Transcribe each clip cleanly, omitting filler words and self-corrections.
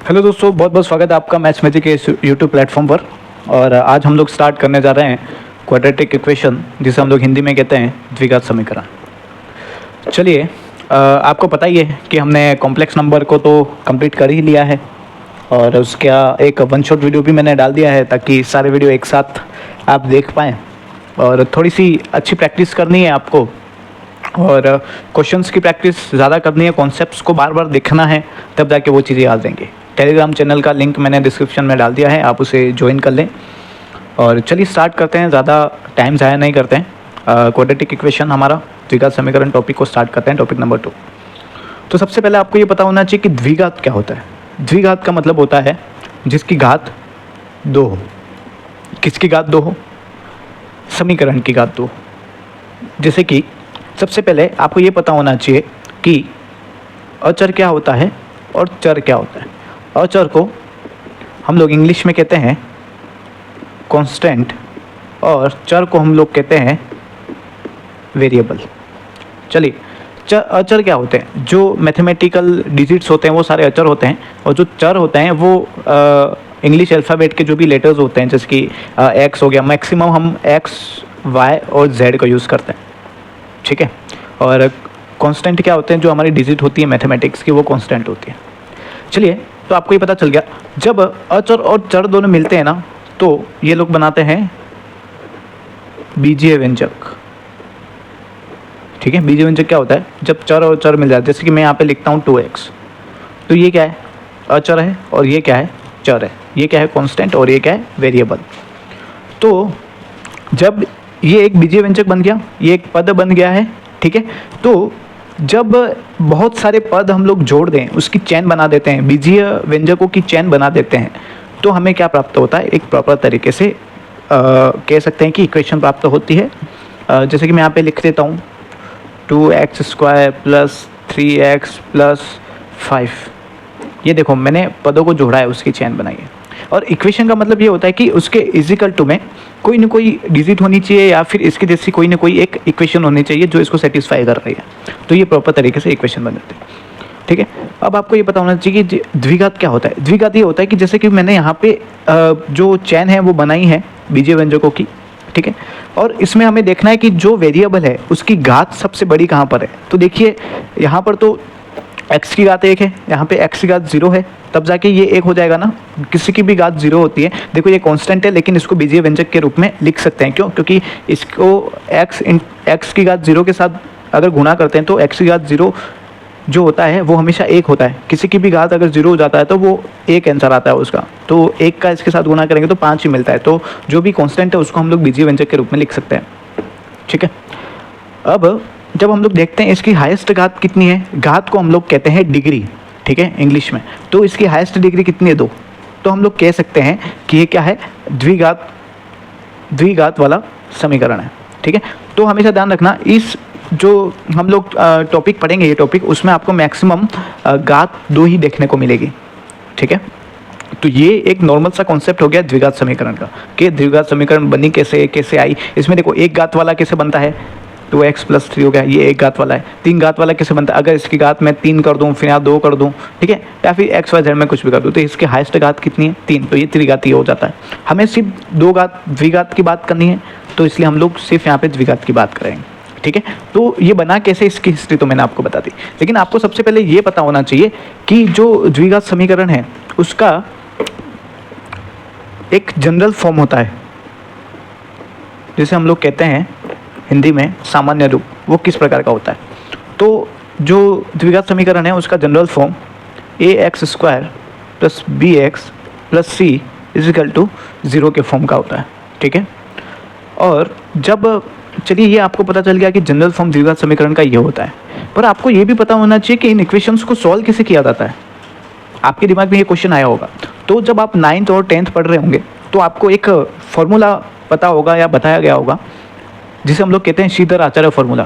Hello दोस्तों, बहुत बहुत स्वागत है आपका मैथ्स मैजिक के इस यूट्यूब प्लेटफॉर्म पर। और आज हम लोग स्टार्ट करने जा रहे हैं क्वाड्रेटिक इक्वेशन, जिसे हम लोग हिंदी में कहते हैं द्विघात समीकरण। चलिए, आपको पता ही है कि हमने कॉम्प्लेक्स नंबर को तो कंप्लीट कर ही लिया है और उसका एक वन शॉट वीडियो भी मैंने डाल दिया है ताकि सारे वीडियो एक साथ आप देख पाएँ। और थोड़ी सी अच्छी प्रैक्टिस करनी है आपको और क्वेश्चंस की प्रैक्टिस ज़्यादा करनी है, कॉन्सेप्ट्स को बार बार देखना है, तब जाके वो चीज़ें याद रहेंगी। टेलीग्राम चैनल का लिंक मैंने डिस्क्रिप्शन में डाल दिया है, आप उसे ज्वाइन कर लें। और चलिए स्टार्ट करते हैं, ज़्यादा टाइम ज़ाया नहीं करते हैं। क्वाड्रेटिक इक्वेशन हमारा द्विघात समीकरण टॉपिक को स्टार्ट करते हैं, टॉपिक नंबर 2। तो सबसे पहले आपको ये पता होना चाहिए कि द्विघात क्या होता है। द्विघात का मतलब होता है जिसकी घात 2 हो। किसकी घात 2 हो? समीकरण की घात 2। जैसे कि सबसे पहले आपको ये पता होना चाहिए कि अचर क्या होता है और चर क्या होता है। अचर को हम लोग इंग्लिश में कहते हैं कांस्टेंट और चर को हम लोग कहते हैं वेरिएबल। चलिए, अचर क्या होते हैं? जो मैथमेटिकल डिजिट्स होते हैं वो सारे अचर होते हैं, और जो चर होते हैं वो इंग्लिश अल्फ़ाबेट के जो भी लेटर्स होते हैं, जैसे कि एक्स हो गया, मैक्सिमम हम एक्स, वाई और जेड का यूज़ करते हैं, ठीक है। और कांस्टेंट क्या होते हैं? जो हमारी डिजिट होती है मैथमेटिक्स की, वो कांस्टेंट होती है। चलिए, तो आपको ये पता चल गया, जब अचर और चर दोनों मिलते हैं ना, तो ये लोग बनाते हैं बीजीय व्यंजक, ठीक है। बीजीय व्यंजक क्या होता है? जब चर और चर मिल जाते हैं, जैसे कि मैं यहाँ पे लिखता हूँ 2x, तो ये क्या है? अचर है, और ये क्या है? चर है। ये क्या है? कांस्टेंट, और ये क्या है? वेरिएबल। तो जब ये एक बीजीय व्यंजक बन गया, ये एक पद बन गया है, ठीक है। तो जब बहुत सारे पद हम लोग जोड़ दें, उसकी चेन बना देते हैं, बीजीय व्यंजकों की चेन बना देते हैं, तो हमें क्या प्राप्त होता है? एक प्रॉपर तरीके से कह सकते हैं कि इक्वेशन प्राप्त होती है। जैसे कि मैं यहाँ पे लिख देता हूँ 2x² + 3x + 5। ये देखो, मैंने पदों को जोड़ा है, उसकी चेन बनाई है। और इक्वेशन का मतलब ये होता है कि उसके इजिकल टू में कोई ना कोई डिजिट होनी चाहिए, या फिर इसके जैसी कोई ना कोई एक इक्वेशन होनी चाहिए जो इसको सेटिस्फाई कर रही है, तो ये प्रॉपर तरीके से इक्वेशन बन जाती है, ठीक है। अब आपको ये पता होना चाहिए कि द्विघात क्या होता है। द्विघात ये होता है कि जैसे कि मैंने यहाँ पे जो चैन है वो बनाई है बीजीय व्यंजकों की, ठीक है। और इसमें हमें देखना है कि जो वेरिएबल है उसकी घात सबसे बड़ी कहाँ पर है। तो देखिए, यहाँ पर तो x की घात 1 है, यहाँ पे x की घात 0 है, तब जाके ये 1 हो जाएगा ना। किसी की भी घात 0 होती है। देखो, ये कांस्टेंट है, लेकिन इसको बीजीय व्यंजक के रूप में लिख सकते हैं। क्यों? क्योंकि इसको x की घात 0 के साथ अगर गुणा करते हैं तो x की घात 0 जो होता है वो हमेशा 1 होता है। किसी की भी घात अगर 0 हो जाता है तो वो 1 आंसर आता है उसका। तो 1 का इसके साथ गुणा करेंगे तो 5 ही मिलता है। तो जो भी कांस्टेंट है उसको हम लोग बीजीय व्यंजक के रूप में लिख सकते हैं, ठीक है। अब जब हम लोग देखते हैं इसकी हाईएस्ट घात कितनी है, घात को हम लोग कहते हैं डिग्री, ठीक है, इंग्लिश में। तो इसकी हाईएस्ट डिग्री कितनी है? 2। तो हम लोग कह सकते हैं कि ये क्या है? द्विघात वाला समीकरण है, ठीक है। तो हमेशा ध्यान रखना, इस जो हम लोग टॉपिक पढ़ेंगे, ये टॉपिक, उसमें आपको मैक्सिमम घात 2 ही देखने को मिलेगी, ठीक है। तो ये एक नॉर्मल सा कॉन्सेप्ट हो गया द्विघात समीकरण का, कि द्विघात समीकरण बनी कैसे आई। इसमें देखो, एक घात वाला कैसे बनता है? 2x + 3 हो गया, ये एक घात वाला है। 3 घात वाला कैसे बनता है? अगर इसकी घात मैं 3 कर दूं, फिर यहाँ 2 कर दूं, ठीक है, या फिर x y z में कुछ भी कर दूं, तो इसकी हाईएस्ट घात कितनी है? 3। तो ये त्रिघातीय हो जाता है। हमें सिर्फ 2 घात द्विघात की बात करनी है, तो इसलिए हम लोग सिर्फ यहाँ पे द्विघात की बात करेंगे, ठीक है। तो ये बना कैसे, इसकी हिस्ट्री तो मैंने आपको बता दी, लेकिन आपको सबसे पहले ये पता होना चाहिए कि जो द्विघात समीकरण है उसका एक जनरल फॉर्म होता है, जिसे हम लोग कहते हैं हिंदी में सामान्य रूप। वो किस प्रकार का होता है? तो जो द्विघात समीकरण है उसका general form ax² + bx + c = 0 के फॉर्म का होता है, ठीक है। और जब, चलिए, ये आपको पता चल गया कि जनरल फॉर्म द्विघात समीकरण का ये होता है, पर आपको ये भी पता होना चाहिए कि इन इक्वेशंस को सॉल्व कैसे किया जाता है। आपके दिमाग में ये क्वेश्चन आया होगा। तो जब आप 9th और 10th पढ़ रहे होंगे तो आपको एक फॉर्मूला पता होगा या बताया गया होगा, जिसे हम लोग कहते हैं श्रीधर-आचार्य फॉर्मूला।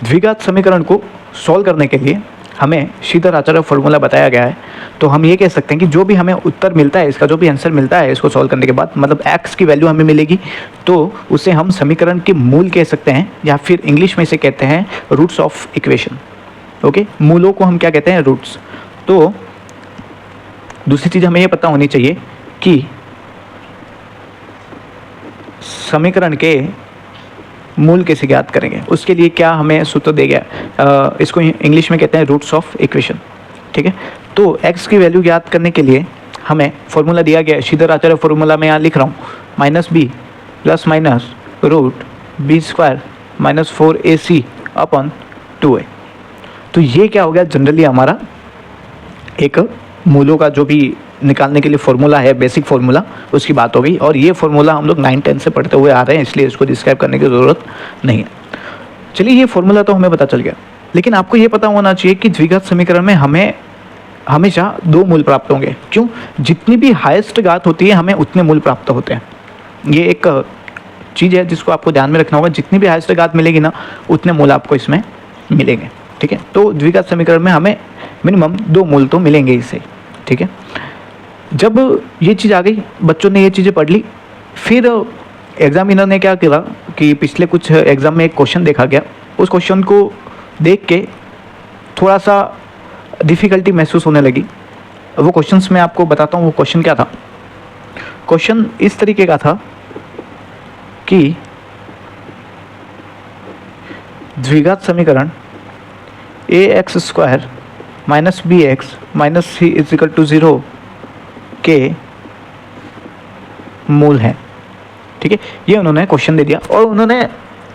द्विघात समीकरण को सॉल्व करने के लिए हमें श्रीधर-आचार्य फॉर्मूला बताया गया है। तो हम ये कह सकते हैं कि जो भी हमें उत्तर मिलता है, इसका जो भी आंसर मिलता है इसको सॉल्व करने के बाद, मतलब x की वैल्यू हमें मिलेगी, तो उसे हम समीकरण के मूल कह सकते हैं, या फिर इंग्लिश में इसे कहते हैं रूट्स ऑफ इक्वेशन, ओके। मूलों को हम क्या कहते हैं? रूट्स। तो दूसरी चीज़ हमें ये पता होनी चाहिए कि समीकरण के मूल कैसे ज्ञात करेंगे, उसके लिए क्या हमें सूत्र दे गया, इसको इंग्लिश में कहते हैं रूट्स ऑफ इक्वेशन। ठीक है, तो x की वैल्यू ज्ञात करने के लिए हमें फॉर्मूला दिया गया है, श्रीधर-आचार्य फॉर्मूला मैं यहाँ लिख रहा हूँ, -b plus minus root b square minus 4ac upon 2a। तो ये क्या हो गया, जनरली हमारा एक मूलों का जो भी निकालने के लिए फॉर्मूला है, बेसिक फॉर्मूला, उसकी बात हो गई। और ये फॉर्मूला हम लोग 9-10 से पढ़ते हुए आ रहे हैं, इसलिए इसको डिस्क्राइब करने की ज़रूरत नहीं है। चलिए, ये फॉर्मूला तो हमें पता चल गया, लेकिन आपको ये पता होना चाहिए कि द्विघात समीकरण में हमें हमेशा 2 मूल प्राप्त होंगे। क्यों? जितनी भी हाईएस्ट घात होती है हमें उतने मूल प्राप्त होते हैं। ये एक चीज़ है जिसको आपको ध्यान में रखना होगा, जितनी भी हाईएस्ट घात मिलेगी ना, उतने मूल आपको इसमें मिलेंगे। ठीक है, तो द्विघात समीकरण में हमें मिनिमम 2 मूल तो मिलेंगे इससे। ठीक है, जब ये चीज़ आ गई, बच्चों ने ये चीज़ें पढ़ ली, फिर एग्जामिनर ने क्या किया कि पिछले कुछ एग्ज़ाम में एक क्वेश्चन देखा गया, उस क्वेश्चन को देख के थोड़ा सा डिफ़िकल्टी महसूस होने लगी। वो क्वेश्चंस मैं आपको बताता हूँ वो क्वेश्चन क्या था। क्वेश्चन इस तरीके का था कि द्विघात समीकरण ax² minus bx minus c is equal to 0 के मूल हैं। ठीक है, ये उन्होंने क्वेश्चन दे दिया और उन्होंने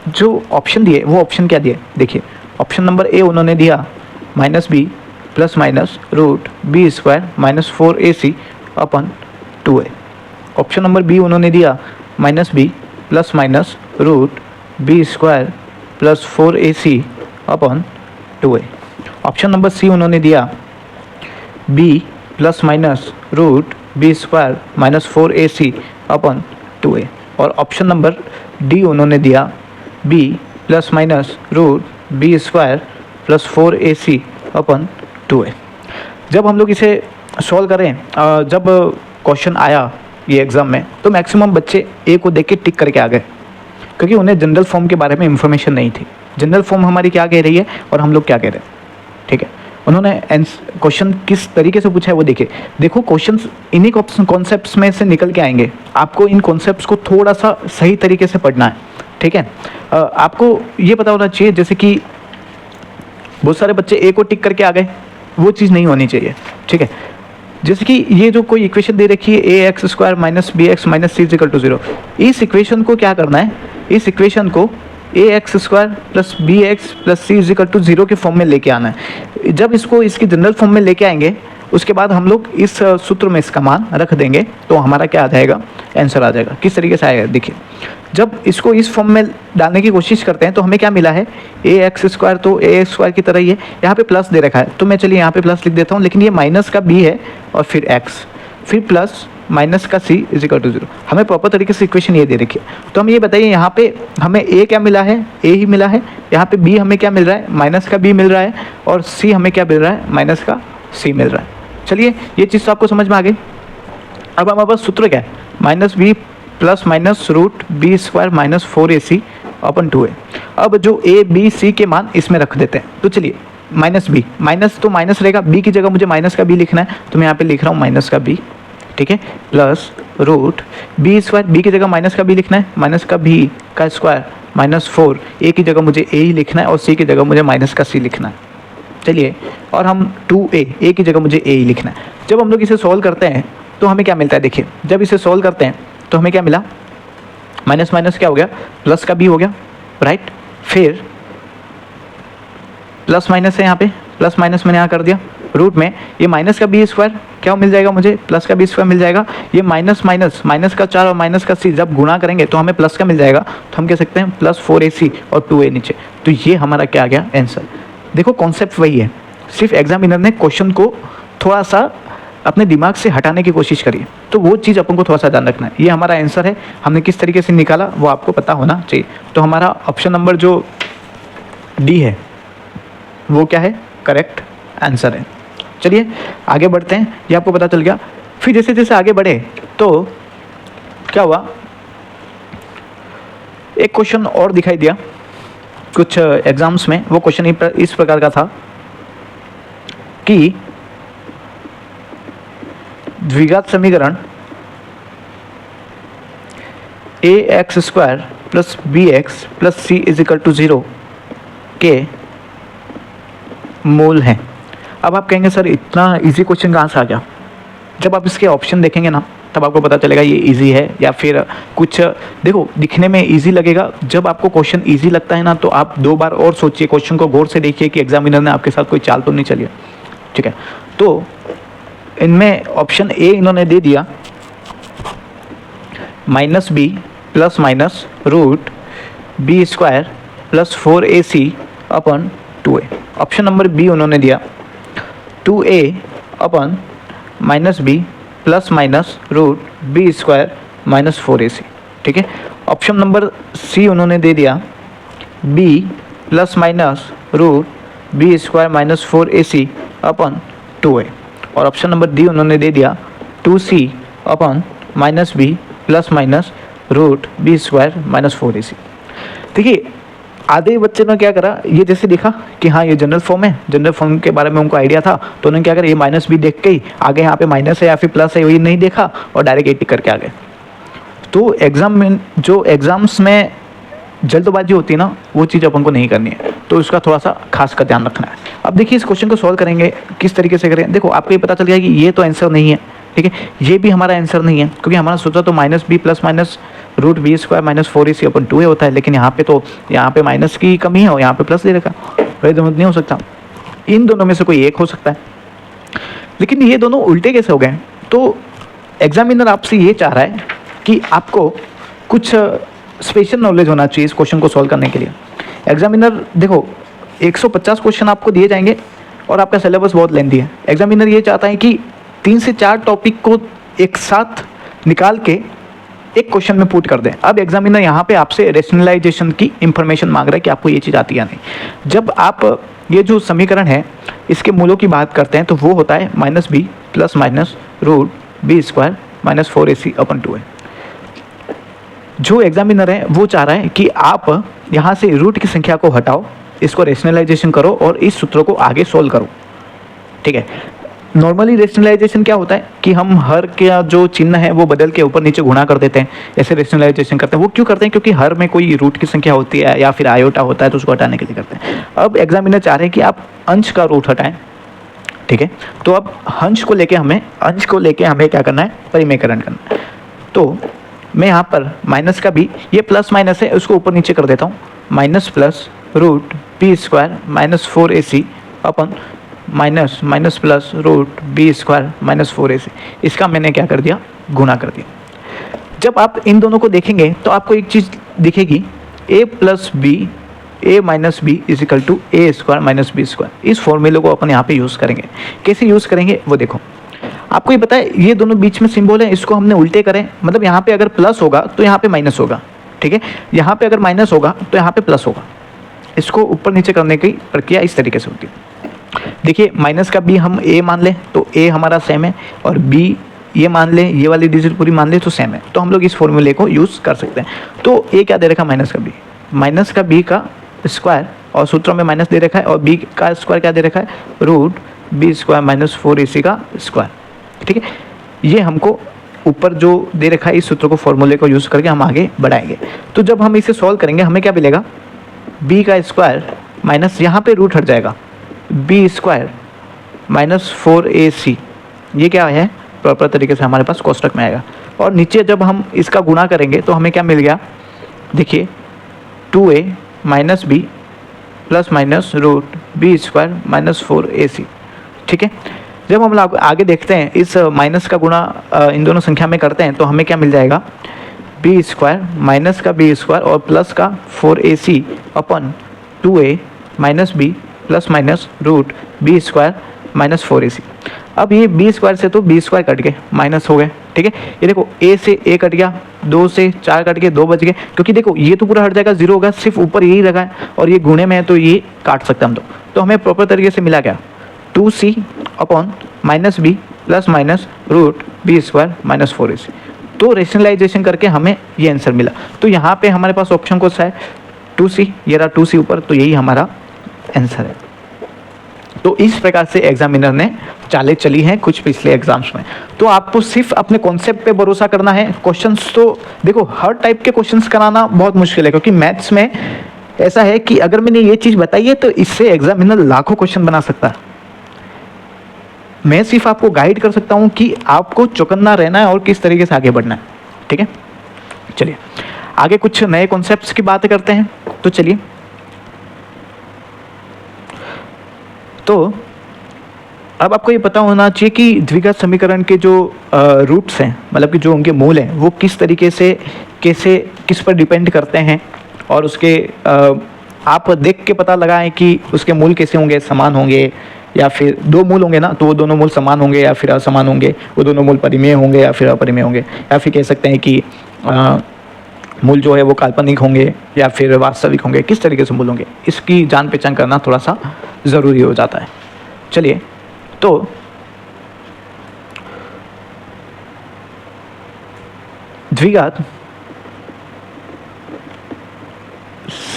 जो ऑप्शन दिए वो ऑप्शन क्या दिए, देखिए। ऑप्शन नंबर ए उन्होंने दिया -b plus minus root b square minus 4ac upon 2a। Option number B उन्होंने दिया -b plus minus root b square plus 4ac upon 2a। Option number C उन्होंने दिया b plus minus root b square minus 4ac upon 2a। और option number D उन्होंने दिया b plus minus root b square plus 4ac upon 2a। जब हम लोग इसे solve करें, जब क्वेश्चन आया ये एग्ज़ाम में, तो मैक्सिमम बच्चे ए को देख के टिक करके आ गए, क्योंकि उन्हें जनरल फॉर्म के बारे में इंफॉर्मेशन नहीं थी। जनरल फॉर्म हमारी क्या कह रही है और हम लोग क्या कह रहे हैं। ठीक है, उन्होंने क्वेश्चन किस तरीके से पूछा है वो देखिए। देखो, क्वेश्चंस इन्हीं कॉन्सेप्ट्स में से निकल के आएंगे, आपको इन कॉन्सेप्ट्स को थोड़ा सा सही तरीके से पढ़ना है। ठीक है, आपको ये पता होना चाहिए, जैसे कि बहुत सारे बच्चे ए को टिक करके आ गए, वो चीज़ नहीं होनी चाहिए। ठीक है, जैसे कि ये जो कोई इक्वेशन दे रखी है ax² minus bx minus c is equal to 0, इस इक्वेशन को क्या करना है, इस इक्वेशन को ax² plus bx plus c is equal to 0 के फॉर्म में लेके आना है। जब इसको इसकी जनरल फॉर्म में लेके आएंगे, उसके बाद हम लोग इस सूत्र में इसका मान रख देंगे, तो हमारा क्या आ जाएगा, आंसर आ जाएगा। किस तरीके से आएगा देखिए, जब इसको इस फॉर्म में डालने की कोशिश करते हैं तो हमें क्या मिला है, ax², तो ax² की तरह ही है, यहाँ पे प्लस दे रखा है, तो मैं चलिए यहाँ पे प्लस लिख देता हूँ, लेकिन ये माइनस का b है और फिर x, फिर प्लस माइनस का c इज इक्वल टू 0। हमें प्रॉपर तरीके से इक्वेशन ये दे रखी है। तो हम ये बताइए, यहाँ पे हमें a क्या मिला है, a ही मिला है, यहाँ पे b हमें क्या मिल रहा है, माइनस का b मिल रहा है, और c हमें क्या मिल रहा है, माइनस का c मिल रहा है। चलिए, ये चीज़ तो आपको समझ में आ गई। अब हमारे पास सूत्र क्या है, -b plus minus root b square minus 4ac upon 2a। अब जो a b c के मान इसमें रख देते हैं, तो चलिए -b, माइनस तो माइनस रहेगा, b की जगह मुझे माइनस का b लिखना है, तो मैं यहाँ पे लिख रहा हूँ माइनस का b। ठीक है, plus root b square, b की जगह माइनस का b लिखना है, माइनस का b का स्क्वायर माइनस 4, a की जगह मुझे a ही लिखना है और c की जगह मुझे माइनस का c लिखना है। चलिए, और हम 2a की जगह मुझे a ही लिखना है। जब हम लोग इसे सॉल्व करते हैं तो हमें क्या मिलता है, देखिए, जब इसे सॉल्व करते हैं तो हमें क्या मिला, माइनस माइनस क्या हो गया, प्लस का b हो गया, राइट। फिर प्लस माइनस है, यहाँ पे प्लस माइनस मैंने यहाँ कर दिया, रूट में ये माइनस का b स्क्वायर क्या मिल जाएगा, मुझे प्लस का b स्क्वायर मिल जाएगा। ये माइनस माइनस, माइनस का 4 और माइनस का c जब गुणा करेंगे तो हमें प्लस का मिल जाएगा, तो हम कह सकते हैं प्लस 4ac और 2a नीचे। तो ये हमारा क्या आ गया, आंसर। देखो, कॉन्सेप्ट वही है, सिर्फ एग्जामिनर ने क्वेश्चन को थोड़ा सा अपने दिमाग से हटाने की कोशिश करी, तो वो चीज़ अपन को थोड़ा सा ध्यान रखना है। ये हमारा आंसर है, हमने किस तरीके से निकाला वो आपको पता होना चाहिए। तो हमारा ऑप्शन नंबर जो डी है वो क्या है, करेक्ट आंसर है। चलिए आगे बढ़ते हैं, ये आपको पता चल गया। फिर जैसे जैसे आगे बढ़े तो क्या हुआ, एक क्वेश्चन और दिखाई दिया कुछ एग्जाम्स में। वो क्वेश्चन इस प्रकार का था कि द्विघात समीकरण ax² plus bx plus c is equal to 0 के मूल हैं। अब आप कहेंगे सर इतना इजी क्वेश्चन कहाँ से आ गया? जब आप इसके ऑप्शन देखेंगे ना तब आपको पता चलेगा ये इजी है या फिर कुछ, देखो दिखने में इजी लगेगा। जब आपको क्वेश्चन इजी लगता है ना तो आप 2 बार और सोचिए, क्वेश्चन को गौर से देखिए कि एग्जामिनर ने आपके साथ कोई चाल तो नहीं चली है। ठीक है, तो इनमें ऑप्शन ए इन्होंने दे दिया -b plus minus root b² plus 4ac upon 2a। Option number B उन्होंने दिया 2a upon -b plus minus root b² minus 4ac। ठीक है, ऑप्शन नंबर सी उन्होंने दे दिया b plus minus root b² minus 4ac upon 2a। और option number D उन्होंने दे दिया 2c upon -b plus minus root b² minus 4ac। देखिए आधे बच्चे ने क्या करा, ये जैसे देखा कि हाँ ये जनरल फॉर्म है, जनरल फॉर्म के बारे में उनको आइडिया था तो उन्होंने क्या करा, ये -b देख के ही आगे यहाँ पे माइनस है या फिर प्लस है वही नहीं देखा और डायरेक्ट 80 करके आ गए। तो एग्जाम्स में जल्दबाजी होती है ना वो चीज़ अपन को नहीं करनी है, तो इसका थोड़ा सा खास का ध्यान रखना है। अब देखिए इस क्वेश्चन को सॉल्व करेंगे किस तरीके से करें। देखो आपको ये पता चल गया कि ये तो आंसर नहीं है, ठीक है, ये भी हमारा आंसर नहीं है क्योंकि हमारा सोचा तो -b plus minus root b² minus 4ac upon 2a होता है, लेकिन यहाँ पे माइनस की कमी है और यहाँ पे प्लस दे रखा, वही दोनों नहीं हो सकता। इन दोनों में से कोई एक हो सकता है, लेकिन ये दोनों उल्टे कैसे हो गए? तो एग्जामिनर आपसे ये चाह रहा है कि आपको कुछ स्पेशल नॉलेज होना चाहिए इस क्वेश्चन को सॉल्व करने के लिए। एग्जामिनर देखो 150 क्वेश्चन आपको दिए जाएंगे और आपका सिलेबस बहुत लेंथी है। एग्जामिनर ये चाहता है कि 3 से 4 टॉपिक को एक साथ निकाल के एक क्वेश्चन में पुट कर दें। अब एग्जामिनर यहाँ पे आपसे रेशनलाइजेशन की इंफॉर्मेशन मांग रहा है कि आपको ये चीज़ आती है या नहीं। जब आप ये जो समीकरण है इसके मूलों की बात करते हैं तो वो होता है -b plus minus root b² minus 4ac upon 2a। जो एग्जामिनर है वो चाह रहा है कि आप यहाँ से रूट की संख्या को हटाओ, इसको रेशनलाइजेशन करो और इस सूत्र को आगे सोल्व करो। ठीक है, नॉर्मली रेशनलाइजेशन क्या होता है कि हम हर का जो चिन्ह है वो बदल के ऊपर नीचे गुणा कर देते हैं, ऐसे रेशनलाइजेशन करते हैं। वो क्यों करते हैं? क्योंकि हर में कोई रूट की संख्या होती है या फिर आयोटा होता है तो उसको हटाने के लिए करते हैं। अब एग्जामिनर चाह रहे हैं कि आप अंश का रूट हटाएं। ठीक है, तो अब अंश को लेके हमें क्या करना है? परिमेयकरण करना है। तो मैं यहाँ पर माइनस का भी, ये प्लस माइनस है उसको ऊपर नीचे कर देता हूँ, minus plus root b² minus 4ac अपन minus plus root b² minus 4ac। इसका मैंने क्या कर दिया? गुना कर दिया। जब आप इन दोनों को देखेंगे तो आपको एक चीज़ दिखेगी, a plus b a minus b is equal to a² minus b²। इस फॉर्मूले को अपन यहाँ पे यूज़ करेंगे। कैसे यूज़ करेंगे वो देखो। आपको ये पता है ये दोनों बीच में सिंबल है, इसको हमने उल्टे करें, मतलब यहाँ पे अगर प्लस होगा तो यहाँ पे माइनस होगा। ठीक है, यहाँ पे अगर माइनस होगा तो यहाँ पे प्लस होगा। इसको ऊपर नीचे करने की प्रक्रिया इस तरीके से होती है। देखिए माइनस का b हम a मान लें तो a हमारा सेम है, और b ये मान लें, ये वाली डिजिट पूरी मान लें तो सेम है, तो हम लोग इस फॉर्मूले को यूज़ कर सकते हैं। तो a क्या दे रखा? माइनस का b का स्क्वायर, और सूत्रों में माइनस दे रखा है, और b का स्क्वायर क्या दे रखा है? रूट b² माइनस 4ac का स्क्वायर। ठीक है, ये हमको ऊपर जो दे रखा है इस सूत्र को, फॉर्मूले को यूज़ करके हम आगे बढ़ाएंगे। तो जब हम इसे सॉल्व करेंगे हमें क्या मिलेगा? b का स्क्वायर माइनस, यहाँ पे रूट हट जाएगा, b² माइनस 4ac, ये क्या है? प्रॉपर तरीके से हमारे पास कोष्टक में आएगा। और नीचे जब हम इसका गुणा करेंगे तो हमें क्या मिल गया? देखिए 2a minus b plus minus root b² minus 4ac। ठीक है, जब हम आगे देखते हैं इस माइनस का गुणा इन दोनों संख्या में करते हैं तो हमें क्या मिल जाएगा? b² माइनस का b² और प्लस का 4ac upon 2a minus b plus minus root b² minus 4ac। अब ये b² से तो b² कट गए, माइनस हो गए। ठीक है, ये देखो a से a कट गया, 2 से 4 कट गए, 2 बच गए, क्योंकि देखो ये तो पूरा हट जाएगा, 0 होगा, सिर्फ ऊपर यही लगा है और ये गुणे में है तो ये काट सकते हम। तो हमें प्रॉपर तरीके से मिला क्या? 2c upon minus b plus minus root b² minus 4ac। तो रेशनलाइजेशन करके हमें ये आंसर मिला। तो यहाँ पे हमारे पास ऑप्शन कौन सा है? 2c, ये रहा 2c ऊपर, तो यही हमारा आंसर है। तो इस प्रकार से एग्जामिनर ने चालें चली हैं कुछ पिछले एग्जाम्स में। तो आपको सिर्फ अपने कॉन्सेप्ट पे भरोसा करना है। क्वेश्चंस तो देखो हर टाइप के क्वेश्चंस कराना बहुत मुश्किल है, क्योंकि मैथ्स में ऐसा है कि अगर मैंने ये चीज़ बताई है तो इससे एग्जामिनर लाखों क्वेश्चन बना सकता है। मैं सिर्फ आपको गाइड कर सकता हूँ कि आपको चौकन्ना रहना है और किस तरीके से आगे बढ़ना है। ठीक है, चलिए आगे कुछ नए कॉन्सेप्ट्स की बात करते हैं। तो चलिए, तो अब आपको ये पता होना चाहिए कि द्विघात समीकरण के जो रूट्स हैं, मतलब कि जो उनके मूल हैं, वो किस तरीके से किस पर डिपेंड करते हैं, और उसके आप देख के पता लगाएं कि उसके मूल कैसे होंगे, समान होंगे, या फिर दो मूल होंगे ना तो वो दोनों मूल समान होंगे या फिर असमान होंगे, वो दोनों मूल परिमेय होंगे या फिर अपरिमेय होंगे, या फिर कह सकते हैं कि मूल जो है वो काल्पनिक होंगे या फिर वास्तविक होंगे, किस तरीके से मूल होंगे, इसकी जान पहचान करना थोड़ा सा ज़रूरी हो जाता है। चलिए, तो द्विघात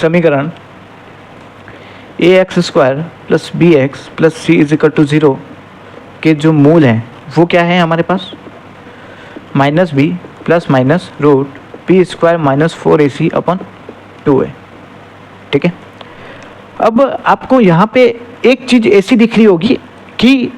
समीकरण ax² + bx + c = 0 के जो मूल हैं वो क्या है हमारे पास, -b ± √p² - 4ac/2a। ठीक है, अब आपको यहाँ पे एक चीज़ ऐसी दिख रही होगी कि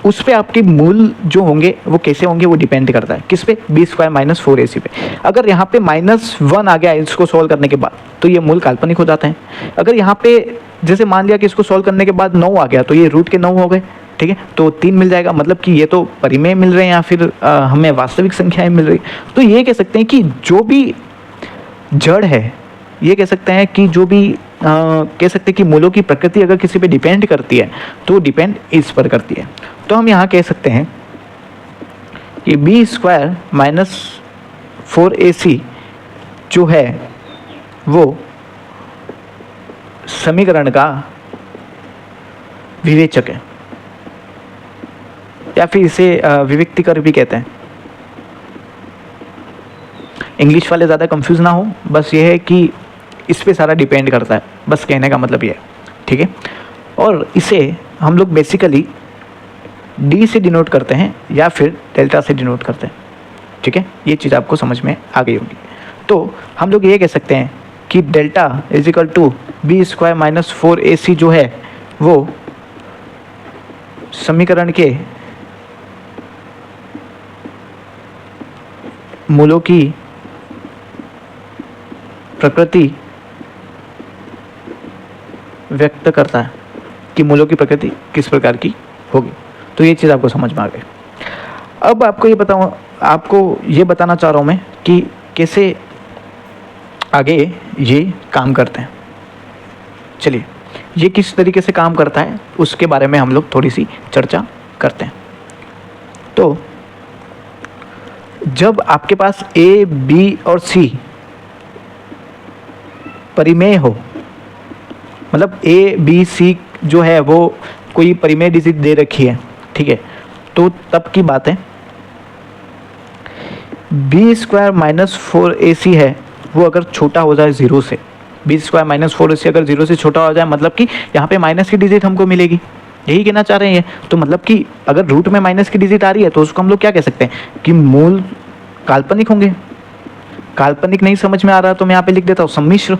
उस पे आपके मूल जो होंगे वो कैसे होंगे, वो डिपेंड करता है किस पे, b² - 4ac पे। अगर यहाँ पे -1 आ गया इसको सॉल्व करने के बाद तो ये मूल काल्पनिक हो जाते हैं। अगर यहाँ पे जैसे मान लिया कि इसको सॉल्व करने के बाद 9 आ गया तो ये रूट के 9 हो गए। ठीक है, तो 3 मिल जाएगा, मतलब कि ये तो परिमेय मिल रहे हैं या फिर हमें वास्तविक संख्याएं मिल रही। तो ये कह सकते हैं कि जो भी जड़ है, ये कह सकते हैं कि जो भी कह सकते हैं कि मूलों की प्रकृति अगर किसी पे डिपेंड करती है तो डिपेंड इस पर करती है। तो हम यहाँ कह सकते हैं कि b² - 4ac जो है वो समीकरण का विवेचक है, या फिर इसे विविक्तिकर भी कहते हैं। इंग्लिश वाले ज़्यादा कंफ्यूज ना हो, बस ये है कि इस पे सारा डिपेंड करता है, बस कहने का मतलब ये है। ठीक है, और इसे हम लोग बेसिकली डी से डिनोट करते हैं या फिर डेल्टा से डिनोट करते हैं। ठीक है, ये चीज़ आपको समझ में आ गई होगी। तो हम लोग ये कह सकते हैं कि डेल्टा = b² - 4ac जो है वो समीकरण के मूलों की प्रकृति व्यक्त करता है कि मूलों की प्रकृति किस प्रकार की होगी। तो ये चीज़ आपको समझ में आ गई। अब आपको ये बताना चाह रहा हूँ मैं कि कैसे आगे ये काम करते हैं। चलिए, ये किस तरीके से काम करता है उसके बारे में हम लोग थोड़ी सी चर्चा करते हैं। तो जब आपके पास A, B और C परिमेय हो, मतलब A, B, C जो है वो कोई परिमेय डिजिट दे रखी है, ठीक है, तो तब की बात है। b² - 4ac है वो अगर छोटा हो जाए 0 से, b² - 4ac अगर 0 से छोटा हो जाए, मतलब कि यहाँ पे माइनस की डिजिट हमको मिलेगी, यही कहना चाह रहे हैं। तो मतलब कि अगर रूट में माइनस की डिजिट आ रही है तो उसको हम लोग क्या कह सकते हैं कि मूल काल्पनिक होंगे। काल्पनिक नहीं समझ में आ रहा तो मैं यहाँ पे लिख देता हूँ सम्मिश्र।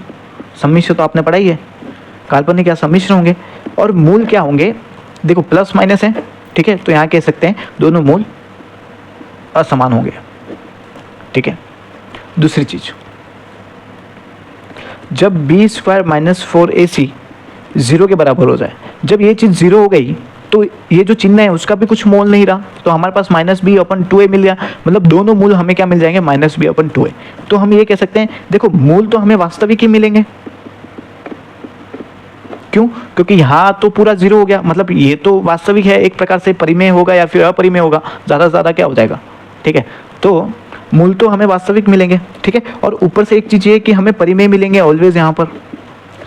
सम्मिश्र तो आपने पढ़ा ही है, काल्पनिक या सम्मिश्र होंगे। और मूल क्या होंगे, देखो प्लस माइनस है, ठीक है, तो यहाँ कह सकते हैं दोनों मूल असमान होंगे। ठीक है, दूसरी चीज, जब b² - 4ac 0 के बराबर हो जाए, जब ये चीज 0 हो गई तो ये जो चिन्ह है उसका भी कुछ मोल नहीं रहा, तो हमारे पास -b/2a मिल गया, मतलब दोनों मूल हमें क्या मिल जाएंगे, -b/2a। तो हम ये कह सकते हैं, देखो मूल तो हमें वास्तविक ही मिलेंगे। क्यों? क्योंकि यहाँ तो पूरा 0 हो गया, मतलब ये तो वास्तविक है, एक प्रकार से परिमेय होगा या फिर अपरिमेय होगा, ज़्यादा से ज़्यादा क्या हो जाएगा। ठीक है, तो मूल तो हमें वास्तविक मिलेंगे। ठीक है, और ऊपर से एक चीज़ ये कि हमें परिमेय मिलेंगे ऑलवेज यहाँ पर।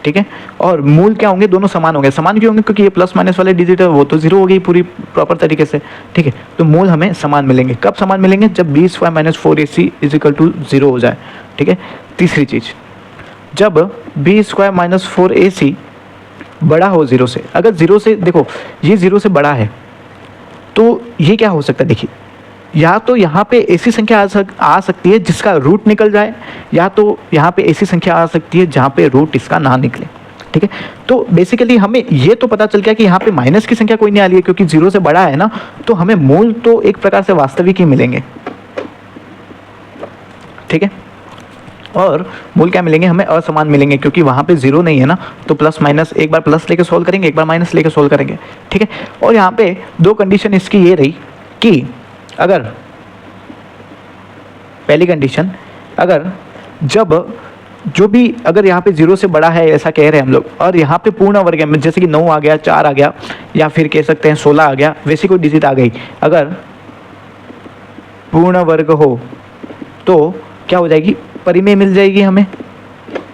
ठीक है, और मूल क्या होंगे, दोनों समान होंगे। समान क्यों होंगे, क्योंकि ये प्लस माइनस वाले डिजिट है वो तो 0 हो गई पूरी प्रॉपर तरीके से। ठीक है, तो मूल हमें समान मिलेंगे। कब समान मिलेंगे, जब b² - 4ac = 0 हो जाए। ठीक है, तीसरी चीज, जब b² - 4ac बड़ा हो जीरो से, अगर जीरो से देखो ये जीरो से बड़ा है तो ये क्या हो सकता है, देखिए या तो यहाँ पे ऐसी संख्या आ सकती है जिसका रूट निकल जाए, या तो यहाँ पे ऐसी संख्या आ सकती है जहाँ पे रूट इसका ना निकले। ठीक है, तो बेसिकली हमें ये तो पता चल गया कि यहाँ पे माइनस की संख्या कोई नहीं आ रही है क्योंकि जीरो से बड़ा है ना, तो हमें मूल तो एक प्रकार से वास्तविक ही मिलेंगे। ठीक है, और मूल क्या मिलेंगे, हमें असमान मिलेंगे क्योंकि वहाँ पे जीरो नहीं है ना, तो प्लस माइनस एक बार प्लस लेके सोल्व करेंगे, एक बार माइनस लेके सोल्व करेंगे। ठीक है, और यहाँ पे दो कंडीशन इसकी ये रही कि अगर पहली कंडीशन, अगर जब जो भी अगर यहाँ पे जीरो से बड़ा है ऐसा कह रहे हैं हम लोग, और यहाँ पे पूर्ण वर्ग है जैसे कि 9 आ गया, 4 आ गया, या फिर कह सकते हैं 16 आ गया, वैसी कोई डिजिट आ गई, अगर पूर्ण वर्ग हो तो क्या हो जाएगी, परिमेय मिल जाएगी हमें,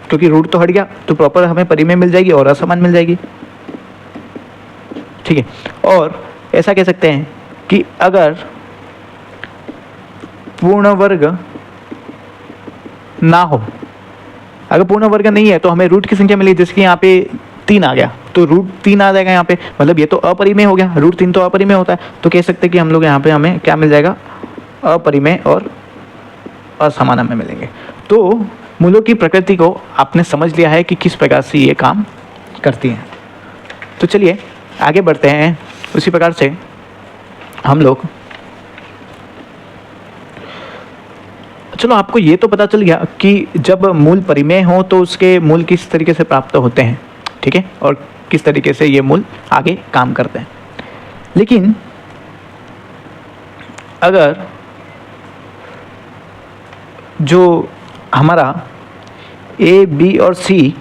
क्योंकि रूट तो हट गया तो प्रॉपर हमें परिमेय मिल जाएगी और असमान मिल जाएगी। ठीक है, और ऐसा कह सकते हैं कि अगर पूर्ण वर्ग ना हो, अगर पूर्ण वर्ग नहीं है तो हमें रूट की संख्या मिली, जैसे कि यहाँ पे 3 आ गया तो रूट 3 आ जाएगा यहाँ पे, मतलब ये तो अपरिमेय हो गया, रूट 3 तो अपरिमेय होता है, तो कह सकते हैं कि हम लोग यहाँ पे हमें क्या मिल जाएगा, अपरिमेय और असमान हमें मिलेंगे। तो मूलों की प्रकृति को आपने समझ लिया है कि किस प्रकार से ये काम करती हैं। तो चलिए आगे बढ़ते हैं, उसी प्रकार से हम लोग, चलो आपको ये तो पता चल गया कि जब मूल परिमेय हो तो उसके मूल किस तरीके से प्राप्त होते हैं। ठीक है, और किस तरीके से ये मूल आगे काम करते हैं। लेकिन अगर जो हमारा ए, बी और सी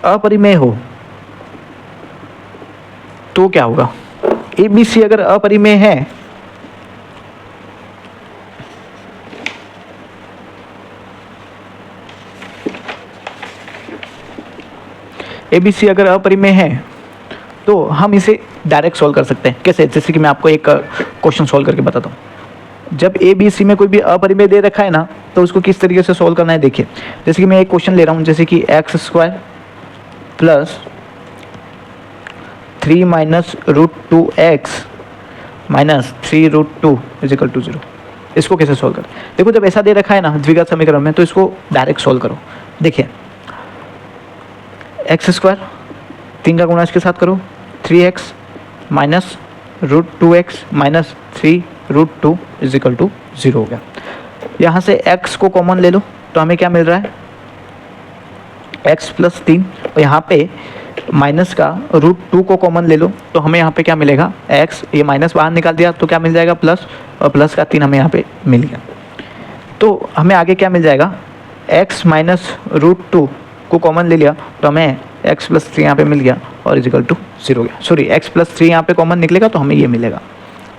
अपरिमेय हो तो क्या होगा, ए, बी, सी अगर अपरिमेय है ए, बी, सी अगर अपरिमेय है तो हम इसे डायरेक्ट सॉल्व कर सकते हैं। कैसे, जैसे कि मैं आपको एक क्वेश्चन सॉल्व करके बताता हूँ। जब ए, बी, सी में कोई भी अपरिमेय दे रखा है ना, तो उसको किस तरीके से सॉल्व करना है देखिए। जैसे कि मैं एक क्वेश्चन ले रहा हूँ, जैसे कि x² plus 3 minus root 2x minus 3 root 2 is equal to 0। इसको कैसे सॉल्व करें, देखो जब ऐसा दे रखा है ना द्विघात समीकरण में, तो इसको डायरेक्ट सॉल्व करो। देखिए x² 3 का गुणा इसके साथ करो, 3x minus root 2x minus 3 root 2 is equal to 0 हो गया। यहाँ से x को कॉमन ले लो तो हमें क्या मिल रहा है, x प्लस 3, और यहाँ पे माइनस का रूट 2 को कॉमन ले लो तो हमें यहाँ पे क्या मिलेगा, x, ये माइनस बाहर निकाल दिया तो क्या मिल जाएगा प्लस, और प्लस का 3 हमें यहाँ पे मिल गया। तो हमें आगे क्या मिल जाएगा, x माइनस रूट 2 को कॉमन ले लिया तो हमें x प्लस 3 यहाँ पे मिल गया और इज इक्वल टू 0 हो गया। सॉरी, x प्लस 3 यहाँ पे कॉमन निकलेगा तो हमें ये मिलेगा।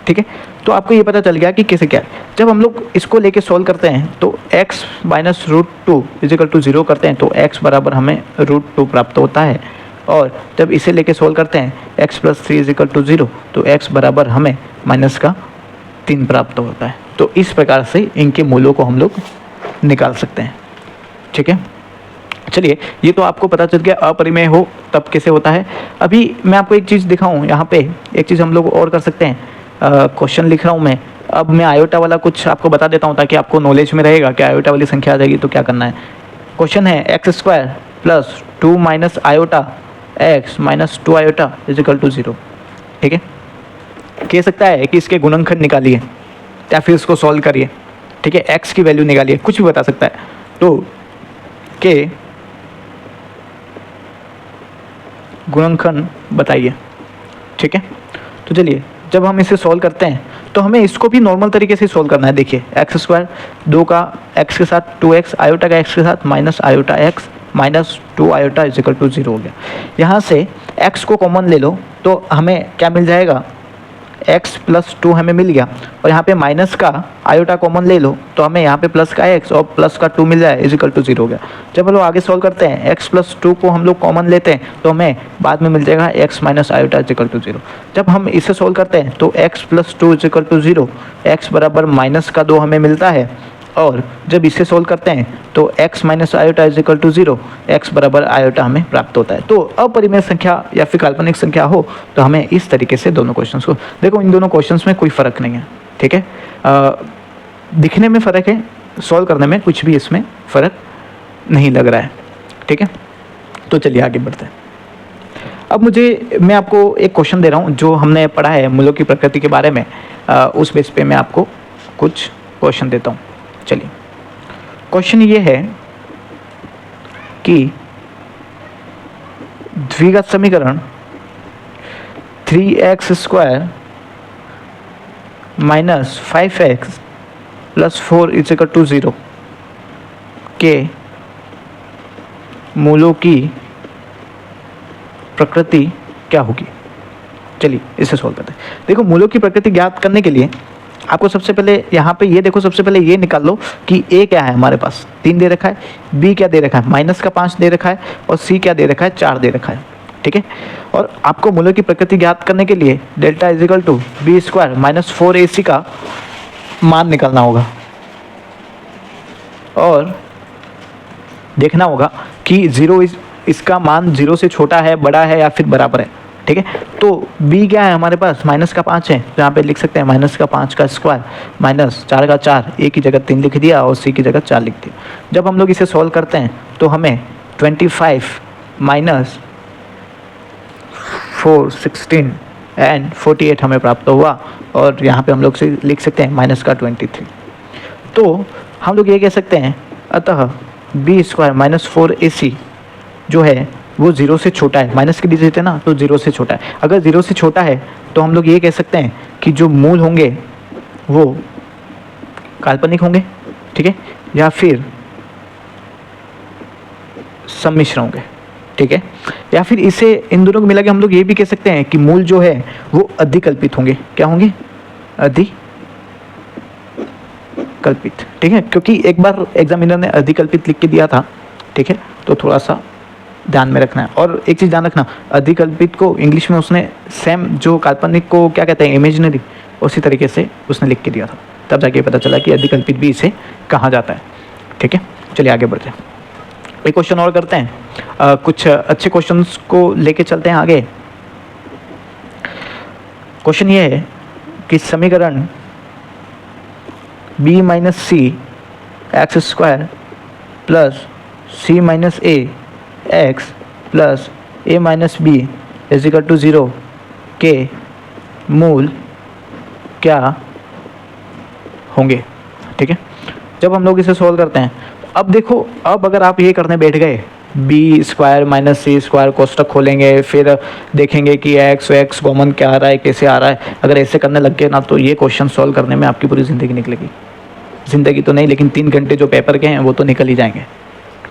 ठीक है, तो आपको ये पता चल गया कि कैसे क्या है। जब हम लोग इसको लेके सॉल्व करते हैं तो x minus root 2 is equal to 0 करते हैं तो x बराबर हमें रूट 2 प्राप्त होता है, और जब इसे लेके सॉल्व करते हैं x plus 3 is equal to 0 तो x बराबर हमें माइनस का 3 प्राप्त होता है। तो इस प्रकार से इनके मूलों को हम लोग निकाल सकते हैं। ठीक है, चलिए ये तो आपको पता चल गया अपरिमेय हो तब कैसे होता है। अभी मैं आपको एक चीज़ दिखाऊं, यहाँ पे एक चीज़ हम लोग और कर सकते हैं। क्वेश्चन लिख रहा हूँ मैं, अब मैं आयोटा वाला कुछ आपको बता देता हूँ ताकि आपको नॉलेज में रहेगा कि आयोटा वाली संख्या आ जाएगी तो क्या करना है। क्वेश्चन है x² plus 2 minus iota x minus 2 iota is equal to 0। ठीक है, कह सकता है कि इसके गुणनखंड निकालिए या फिर इसको सॉल्व करिए। ठीक है, x की वैल्यू निकालिए, कुछ भी बता सकता है। तो के गुणनखंड बताइए। ठीक है, तो चलिए जब हम इसे सॉल्व करते हैं तो हमें इसको भी नॉर्मल तरीके से सॉल्व करना है। देखिए x² 2 का x के साथ 2x, आयोटा का x के साथ minus iota x minus 2 iota is equal to 0 हो गया। यहाँ से x को कॉमन ले लो तो हमें क्या मिल जाएगा, x प्लस 2 हमें मिल गया, और यहाँ पे माइनस का आयोटा कॉमन ले लो तो हमें यहाँ पे प्लस का x और प्लस का 2 मिल जाए इज इक्वल टू 0 हो गया। जब हम लोग आगे सॉल्व करते हैं x प्लस 2 को हम लोग कॉमन लेते हैं तो हमें बाद में मिल जाएगा x minus iota is equal to 0। जब हम इसे सॉल्व करते हैं तो x plus 2 is equal to 0, x बराबर माइनस का 2 हमें मिलता है, और जब इसे सोल्व करते हैं तो x minus iota is equal to 0, x बराबर आयोटा हमें प्राप्त होता है। तो अपरिमेय संख्या या फिर काल्पनिक संख्या हो तो हमें इस तरीके से दोनों क्वेश्चंस को, देखो इन दोनों क्वेश्चंस में कोई फ़र्क नहीं है, ठीक है, दिखने में फ़र्क है, सॉल्व करने में कुछ भी इसमें फ़र्क नहीं लग रहा है, ठीक है। तो चलिए आगे बढ़ते हैं। अब मैं आपको एक क्वेश्चन दे रहा हूँ जो हमने पढ़ा है मूलों की प्रकृति के बारे में, उस बेस पे मैं आपको कुछ क्वेश्चन देता हूँ। चलिए, क्वेश्चन ये है कि द्विघात समीकरण 3x square minus 5x plus 4 is equal to 0 के मूलों की प्रकृति क्या होगी। चलिए इसे सोल्व करते हैं। देखो, मूलों की प्रकृति ज्ञात करने के लिए आपको सबसे पहले यहाँ पे ये देखो, सबसे पहले ये निकाल लो कि a क्या है, हमारे पास 3 दे रखा है, b क्या दे रखा है, माइनस का 5 दे रखा है, और c क्या दे रखा है, 4 दे रखा है, ठीक है। और आपको मूलों की प्रकृति ज्ञात करने के लिए delta is equal to b square minus 4ac का मान निकालना होगा और देखना होगा कि इसका मान 0 से छोटा है, बड़ा है या फिर बराबर है, ठीक है। तो b क्या है हमारे पास, माइनस का 5 है, तो यहाँ पे लिख सकते हैं माइनस का 5 का स्क्वायर माइनस 4 का 4, a की जगह 3 लिख दिया और c की जगह 4 लिख दिया। जब हम लोग इसे सॉल्व करते हैं तो हमें 25 माइनस 4 16 एंड 48 हमें प्राप्त हुआ, और यहाँ पे हम लोग से लिख सकते हैं माइनस का 23। तो हम लोग ये कह सकते हैं, अतः b स्क्वायर माइनस 4ac जो है वो 0 से छोटा है, माइनस की डिजिट है ना, तो 0 से छोटा है। अगर 0 से छोटा है तो हम लोग ये कह सकते हैं कि जो मूल होंगे वो काल्पनिक होंगे, ठीक है, या फिर सम्मिश्र होंगे, ठीक है। या फिर इसे इन दोनों को मिला के हम लोग ये भी कह सकते हैं कि मूल जो है वो अधिकल्पित होंगे। क्या होंगे? अधिकल्पित, ठीक है, क्योंकि एक बार एग्जामिनर ने अधिकल्पित लिख के दिया था, ठीक है, तो थोड़ा सा ध्यान में रखना है। और एक चीज़ ध्यान रखना, अधिकल्पित को इंग्लिश में उसने सेम जो काल्पनिक को क्या कहते हैं, इमेजिनरी, उसी तरीके से उसने लिख के दिया था, तब जाके पता चला कि अधिकल्पित भी इसे कहा जाता है, ठीक है। चलिए आगे बढ़ते हैं, एक क्वेश्चन और करते हैं, कुछ अच्छे क्वेश्चंस को लेके चलते हैं आगे। क्वेश्चन ये है कि समीकरण b minus c x square plus c minus a x plus a minus b is equal to 0 के मूल क्या होंगे, ठीक है। जब हम लोग इसे सोल्व करते हैं, अब देखो, अब अगर आप ये करने बैठ गए, बी स्क्वायर माइनस सी स्क्वायर कोष्टक खोलेंगे, फिर देखेंगे कि एक्स कॉमन क्या आ रहा है, कैसे आ रहा है, अगर ऐसे करने लग गए ना तो ये क्वेश्चन सॉल्व करने में आपकी पूरी ज़िंदगी निकलेगी। ज़िंदगी तो नहीं, लेकिन 3 घंटे जो पेपर के हैं वो तो निकल ही जाएंगे,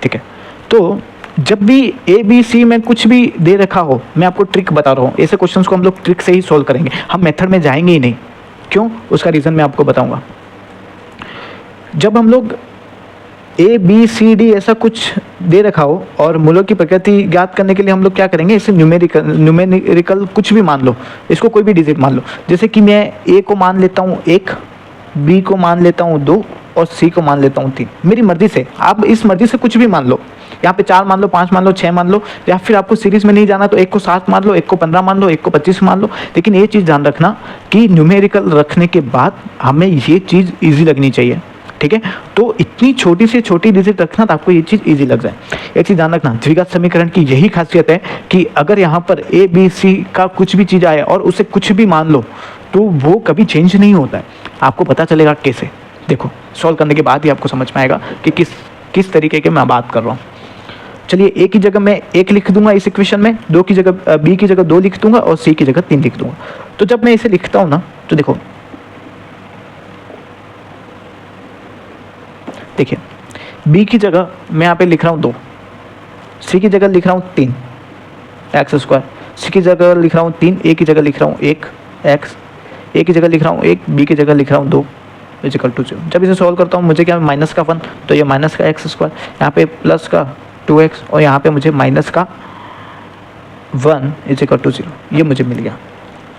ठीक है। तो जब भी ए बी सी में कुछ भी दे रखा हो, मैं आपको ट्रिक बता रहा हूँ, ऐसे क्वेश्चंस को हम लोग ट्रिक से ही सॉल्व करेंगे, हम मेथड में जाएंगे ही नहीं। क्यों? उसका रीज़न मैं आपको बताऊंगा। जब हम लोग ए बी सी डी ऐसा कुछ दे रखा हो और मूलों की प्रकृति ज्ञात करने के लिए हम लोग क्या करेंगे, इसे न्यूमेरिकल कुछ भी मान लो, इसको कोई भी डिजिट मान लो। जैसे कि मैं ए को मान लेता हूँ 1, बी को मान लेता हूँ 2 और सी को मान लेता हूँ 3, मेरी मर्जी से। आप इस मर्जी से कुछ भी मान लो, यहाँ पे 4 मान लो, 5 मान लो, 6 मान लो, या फिर आपको सीरीज में नहीं जाना तो 1 को 7 मान लो, 1 को 15 मान लो, 1 को 25 मान लो। लेकिन ये चीज़ ध्यान रखना कि न्यूमेरिकल रखने के बाद हमें ये चीज़ ईजी लगनी चाहिए, ठीक है। तो इतनी छोटी से छोटी डिजिट रखना तो आपको ये चीज़ ईजी लग जाए। एक चीज़ ध्यान रखना, द्विघात समीकरण की यही खासियत है कि अगर यहाँ पर ए बी सी का कुछ भी चीज़ आए और उसे कुछ भी मान लो तो वो कभी चेंज नहीं होता है। आपको पता चलेगा कैसे, देखो सॉल्व करने के बाद ही आपको समझ में आएगा कि किस तरीके के मैं बात कर रहा हूँ। चलिए, ए की जगह मैं 1 लिख दूंगा इस इक्वेशन में, 2 की जगह बी की जगह 2 लिख दूंगा और सी की जगह 3 लिख दूंगा। तो जब मैं इसे लिखता हूँ ना, तो देखो, देखिए बी की जगह मैं यहाँ पे लिख रहा हूँ 2, सी की जगह लिख रहा हूँ 3 एक्स स्क्वायर, सी की जगह लिख रहा हूँ 3, ए की जगह लिख रहा हूँ 1 एक्स, ए की जगह लिख रहा हूँ 1, बी की जगह लिख रहा हूँ 2 इज इक्वल टू 0। जब इसे सॉल्व करता हूँ मुझे क्या, माइनस का 1, तो ये माइनस का एक्स स्क्वायर, यहाँ पे प्लस का 2x और यहाँ पे मुझे माइनस का 1 इज इक्वल टू 0, ये मुझे मिल गया,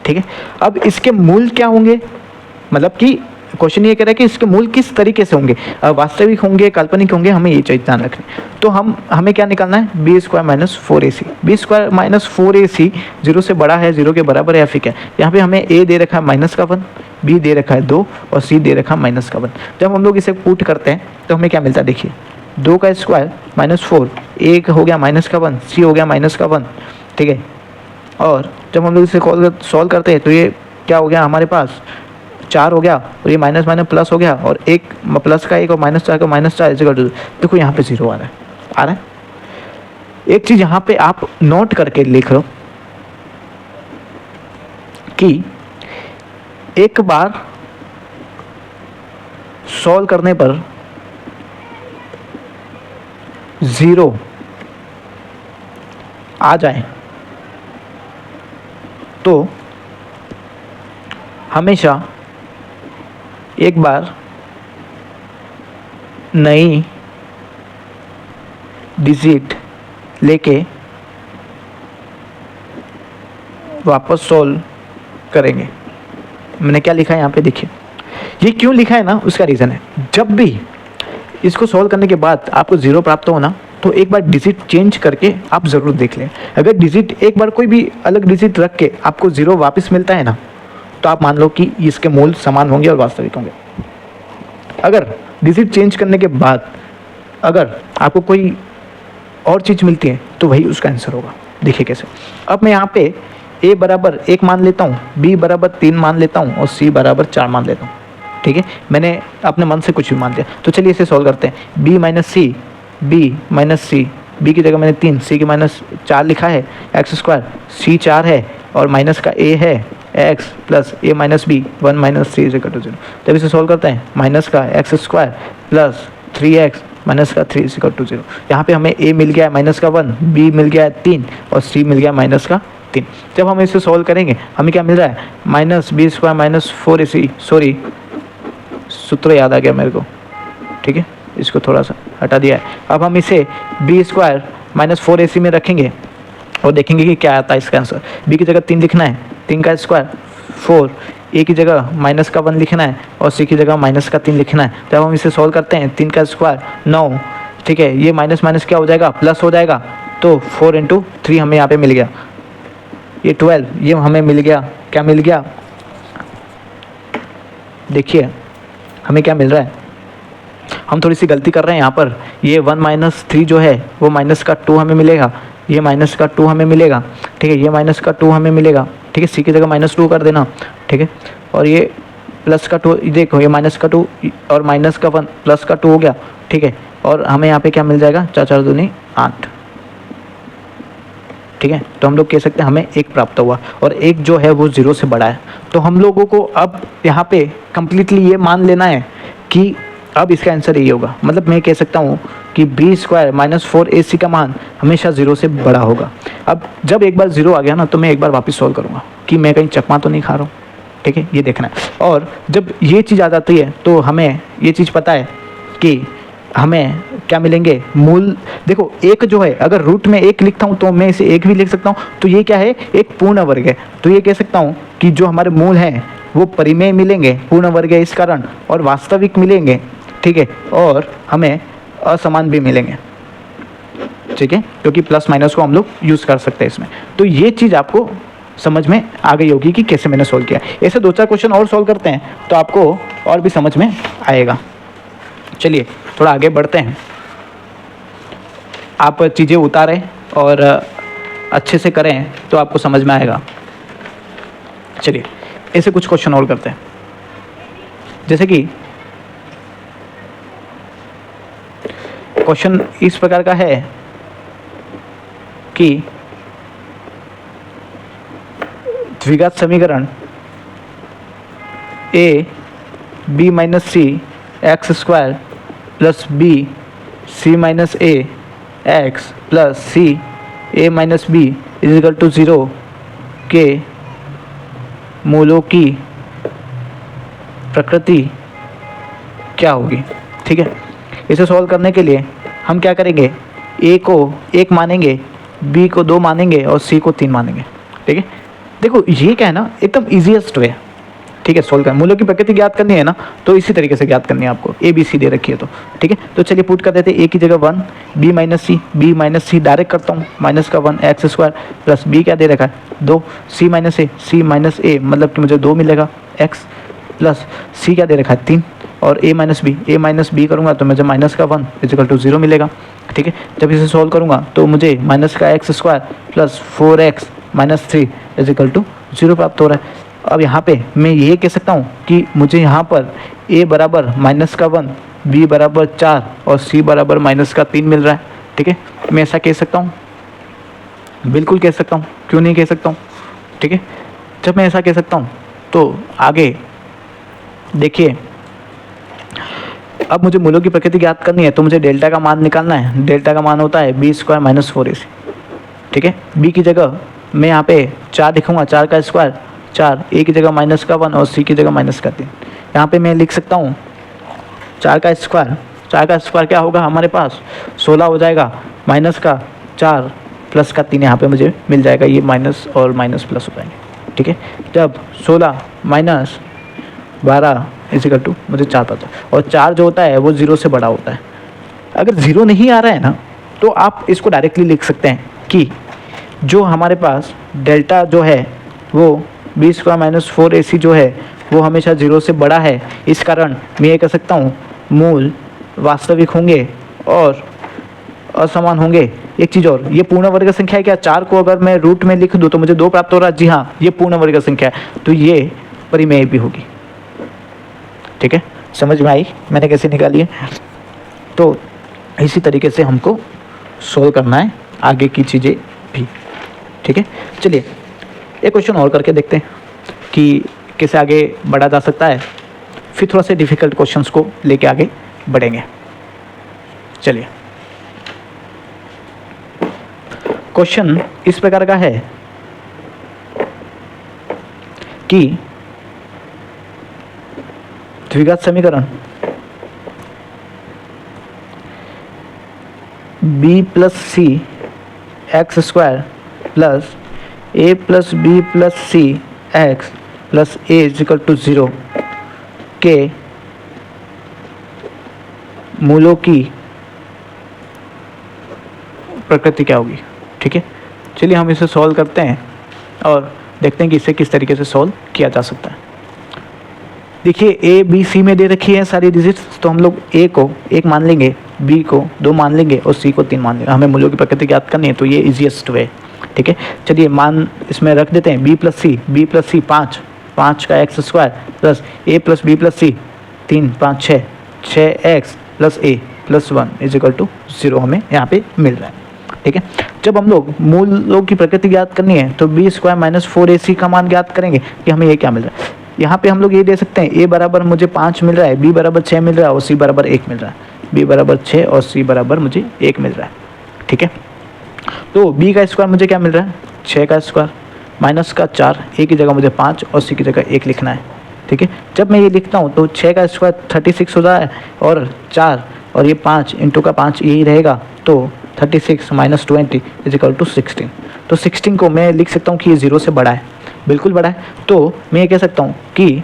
ठीक है। अब इसके मूल क्या होंगे, मतलब कि क्वेश्चन ये कह रहा है कि इसके मूल किस तरीके से होंगे, वास्तविक होंगे, काल्पनिक होंगे, हमें ये चीज़ ध्यान रखनी। तो हमें क्या निकालना है, b square minus 4ac। B square minus 4ac 0 से बड़ा है, 0 के बराबर है या फिर क्या। यहाँ पे हमें a दे रखा है -1, b दे रखा है 2 और c दे रखा है -1। जब हम लोग इसे पुट करते हैं तो हमें क्या मिलता है, देखिए 2 का स्क्वायर -4, a हो गया -1, c हो गया -1, ठीक है। और जब हम लोग इसे सॉल्व करते हैं तो ये क्या हो गया, हमारे पास 4 हो गया और ये माइनस माइनस प्लस हो गया और एक प्लस का 1 और -4 का -4 इसे कर दो। देखो यहाँ पे 0 आ रहा है। एक चीज़ यहाँ पे आप नोट करके लिखो कि एक बार सॉल्व करने पर 0 आ जाए तो हमेशा एक बार नई डिजिट लेके वापस सॉल्व करेंगे। मैंने क्या लिखा है यहाँ पे देखिए, ये क्यों लिखा है ना, उसका रीज़न है। जब भी इसको सॉल्व करने के बाद आपको 0 प्राप्त हो ना, तो एक बार डिजिट चेंज करके आप ज़रूर देख लें। अगर डिजिट एक बार कोई भी अलग डिजिट रख के आपको 0 वापस मिलता है ना, तो आप मान लो कि इसके मूल समान होंगे और वास्तविक होंगे। अगर डिजिट चेंज करने के बाद अगर आपको कोई और चीज़ मिलती है तो वही उसका आंसर होगा। देखिए कैसे। अब मैं यहाँ पे a बराबर 1 मान लेता हूँ, b बराबर 3 मान लेता हूँ और c बराबर 4 मान लेता हूँ। ठीक है, मैंने अपने मन से कुछ भी मान लिया। तो चलिए इसे सॉल्व करते हैं। b माइनस c, b की जगह मैंने 3, c की -4 लिखा है, एक्स स्क्वायर, c 4 है और माइनस का a है x plus a minus b, 1 minus 3 equal to 0। जब इसे सॉल्व करते हैं, माइनस का x square plus 3x minus का 3 इक्वल टू 0। यहाँ पे हमें a मिल गया है -1, b मिल गया है 3 और c मिल गया -3। जब हम इसे सॉल्व करेंगे हमें क्या मिल रहा है, minus b square minus 4ac, sorry सूत्र याद आ गया मेरे को, ठीक है, इसको थोड़ा सा हटा दिया है। अब हम इसे बी स्क्वायर माइनस 4ac में रखेंगे और देखेंगे कि क्या आता है इसका आंसर। b की जगह 3 लिखना है, 3 का स्क्वायर 4, a की जगह -1 लिखना है और c की जगह -3 लिखना है। जब हम इसे सॉल्व करते हैं, 3 का स्क्वायर 9, ठीक है, ये माइनस माइनस क्या हो जाएगा, प्लस हो जाएगा। तो 4 × 3 हमें यहाँ पे मिल गया, ये 12, ये हमें मिल गया, क्या मिल गया, देखिए हमें क्या मिल रहा है। हम थोड़ी सी गलती कर रहे हैं यहाँ पर, ये 1 - 3 जो है वो -2 हमें मिलेगा, ये -2 हमें मिलेगा, ठीक है, ये -2 हमें मिलेगा, ठीक है, c की जगह -2 कर देना, ठीक है, और ये +2, देखो ये -2 और -1 +2 हो गया, ठीक है, और हमें यहाँ पे क्या मिल जाएगा, 4 4 दूनी 8, ठीक है। तो हम लोग कह सकते हैं हमें 1 प्राप्त हुआ और 1 जो है वो 0 से बड़ा है। तो हम लोगों को अब यहाँ पे कम्प्लीटली ये मान लेना है कि अब इसका आंसर यही होगा। मतलब मैं कह सकता हूँ कि बी स्क्वायर माइनस 4ac का मान हमेशा 0 से बड़ा होगा। अब जब एक बार 0 आ गया ना, तो मैं एक बार वापस सॉल्व करूँगा कि मैं कहीं चकमा तो नहीं खा रहा हूँ, ठीक है, ये देखना है। और जब ये चीज़ आ जाती है तो हमें ये चीज़ पता है कि हमें क्या मिलेंगे, मूल। देखो एक जो है, अगर रूट में 1 लिखता हूँ तो मैं इसे 1 भी लिख सकता हूँ, तो ये क्या है, एक पूर्ण वर्ग है। तो ये कह सकता हूँ कि जो हमारे मूल हैं वो परिमेय मिलेंगे, पूर्ण वर्ग है इस कारण, और वास्तविक मिलेंगे, ठीक है, और हमें असमान भी मिलेंगे, ठीक है, क्योंकि प्लस माइनस को हम लोग यूज़ कर सकते हैं इसमें। तो ये चीज़ आपको समझ में आ गई होगी कि कैसे मैंने सोल्व किया। ऐसे 2-4 क्वेश्चन और सोल्व करते हैं तो आपको और भी समझ में आएगा। चलिए थोड़ा आगे बढ़ते हैं, आप चीज़ें उतारें और अच्छे से करें तो आपको समझ में आएगा। चलिए ऐसे कुछ क्वेश्चन और करते हैं, जैसे कि क्वेश्चन इस प्रकार का है कि द्विघात समीकरण a b minus c x square plus b c minus a x plus c a minus b is equal to 0 के मूलों की प्रकृति क्या होगी। ठीक है, इसे सॉल्व करने के लिए हम क्या करेंगे, a को 1 मानेंगे, b को 2 मानेंगे और c को 3 मानेंगे। ठीक है, देखो ये क्या है ना, एकदम ईजीएस्ट वे। ठीक है, सोल्व कर, मूलों की प्रकृति ज्ञात करनी है ना, तो इसी तरीके से ज्ञात करनी है आपको, ए बी सी दे रखी है तो। ठीक है, तो चलिए पुट कर देते हैं, ए की जगह 1, बी माइनस सी डायरेक्ट करता हूँ, माइनस का 1 एक्स स्क्वायर प्लस बी क्या दे रखा है 2, सी माइनस ए मतलब कि मुझे 2 मिलेगा एक्स, प्लस सी क्या दे रखा है 3, और ए माइनस बी करूँगा तो मुझे माइनस का 1 इजिकल टू 0 मिलेगा। ठीक है, जब इसे सॉल्व करूँगा तो मुझे माइनस का x square plus 4x minus 3 is equal to 0 प्राप्त हो रहा है। अब यहाँ पे मैं ये कह सकता हूँ कि मुझे यहाँ पर a बराबर माइनस का 1, b बराबर 4 और c बराबर माइनस का 3 मिल रहा है। ठीक है, मैं ऐसा कह सकता हूँ, बिल्कुल कह सकता हूँ, क्यों नहीं कह सकता हूँ। ठीक है, जब मैं ऐसा कह सकता हूँ तो आगे देखिए, अब मुझे मूलों की प्रकृति ज्ञात करनी है तो मुझे डेल्टा का मान निकालना है। डेल्टा का मान होता है बी स्क्वायर माइनस 4ac। ठीक है, b की जगह मैं यहाँ पे 4 लिखूँगा, 4 का स्क्वायर 4, a की जगह माइनस का 1 और c की जगह माइनस का 3। यहाँ पे मैं लिख सकता हूँ 4 का स्क्वायर क्या होगा हमारे पास 16 हो जाएगा, माइनस का 4 प्लस का 3 यहाँ पे मुझे मिल जाएगा, ये माइनस और माइनस प्लस हो जाएंगे। ठीक है, जब 16 माइनस 12 इजिकल टू मुझे 4 पता है, और 4 जो होता है वो 0 से बड़ा होता है। अगर 0 नहीं आ रहा है ना तो आप इसको डायरेक्टली लिख सकते हैं कि जो हमारे पास डेल्टा जो है वो बी स्क्वायर माइनस 4ac जो है वो हमेशा 0 से बड़ा है। इस कारण मैं ये कह सकता हूँ मूल वास्तविक होंगे और असमान होंगे। एक चीज़ और, ये पूर्ण वर्ग संख्या है क्या? 4 को अगर मैं रूट में लिख दूँ तो मुझे 2 प्राप्त हो रहा है। जी हाँ, ये पूर्ण वर्ग संख्या है तो ये परिमेय भी होगी। ठीक है, समझ में आई मैंने कैसे निकाली है? तो इसी तरीके से हमको सोल्व करना है आगे की चीज़ें भी। ठीक है, चलिए एक क्वेश्चन और करके देखते हैं कि कैसे आगे बढ़ा जा सकता है, फिर थोड़ा से डिफ़िकल्ट क्वेश्चंस को लेके आगे बढ़ेंगे। चलिए, क्वेश्चन इस प्रकार का है कि द्विघात समीकरण b plus c x square plus a plus b plus c x plus a is equal to 0 के मूलों की प्रकृति क्या होगी। ठीक है, चलिए हम इसे सॉल्व करते हैं और देखते हैं कि इसे किस तरीके से सॉल्व किया जा सकता है। देखिए ए बी सी में दे रखी है सारी डिजिट्स, तो हम लोग ए को 1 मान लेंगे, बी को 2 मान लेंगे और सी को 3 मान लेंगे। हमें मूल्यों की प्रकृति ज्ञात करनी है तो ये इजीएस्ट वे। ठीक है, चलिए मान इसमें रख देते हैं बी प्लस सी 5 का x square plus a plus b plus c 3 5 6 x plus a plus 1 is equal to 0 हमें यहाँ पे मिल रहा है। ठीक है, जब हम लोग मूलों की प्रकृति ज्ञात करनी है तो बी स्क्वायर माइनस 4ac का मान ज्ञात करेंगे कि हमें ये क्या मिल रहा है। यहाँ पे हम लोग ये दे सकते हैं a बराबर मुझे 5 मिल रहा है, b बराबर 6 मिल रहा है और c बराबर 1 मिल रहा है। b बराबर 6 और c बराबर मुझे 1 मिल रहा है। ठीक है, तो b का स्क्वायर मुझे क्या मिल रहा है 6 का स्क्वायर माइनस का 4, a की जगह मुझे 5 और c की जगह 1 लिखना है। ठीक है, जब मैं ये लिखता हूँ तो 6 का स्क्वायर 36 हो रहा है और 4 और ये 5 इंटू का 5 यही रहेगा, तो 36 माइनस 20 इजिकल टू 16। तो 16 को मैं लिख सकता हूँ कि ये 0 से बड़ा है, बिल्कुल बड़ा है। तो मैं ये कह सकता हूँ कि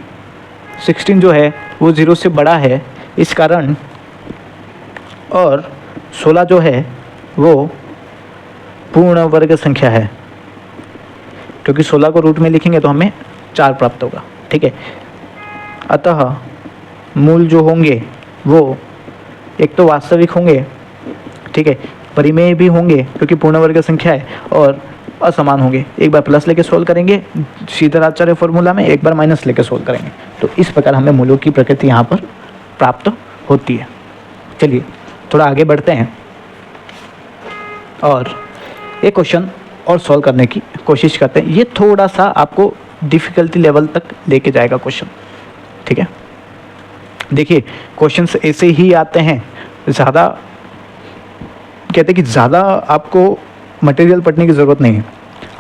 16 जो है वो 0 से बड़ा है इस कारण, और 16 जो है वो पूर्ण वर्ग संख्या है, क्योंकि 16 को रूट में लिखेंगे तो हमें 4 प्राप्त होगा। ठीक है, अतः मूल जो होंगे वो एक तो वास्तविक होंगे, ठीक है, परिमेय भी होंगे क्योंकि पूर्ण वर्ग संख्या है, और असमान होंगे। एक बार प्लस लेके सोल्व करेंगे शीतराचार्य फॉर्मूला में, एक बार माइनस लेके सोल्व करेंगे, तो इस प्रकार हमें मूलों की प्रकृति यहाँ पर प्राप्त होती है। चलिए थोड़ा आगे बढ़ते हैं और एक क्वेश्चन और सॉल्व करने की कोशिश करते हैं। ये थोड़ा सा आपको डिफ़िकल्टी लेवल तक लेके जाएगा क्वेश्चन। ठीक है, देखिए क्वेश्चंस ऐसे ही आते हैं, ज़्यादा कहते हैं कि ज़्यादा आपको मटेरियल पढ़ने की ज़रूरत नहीं है,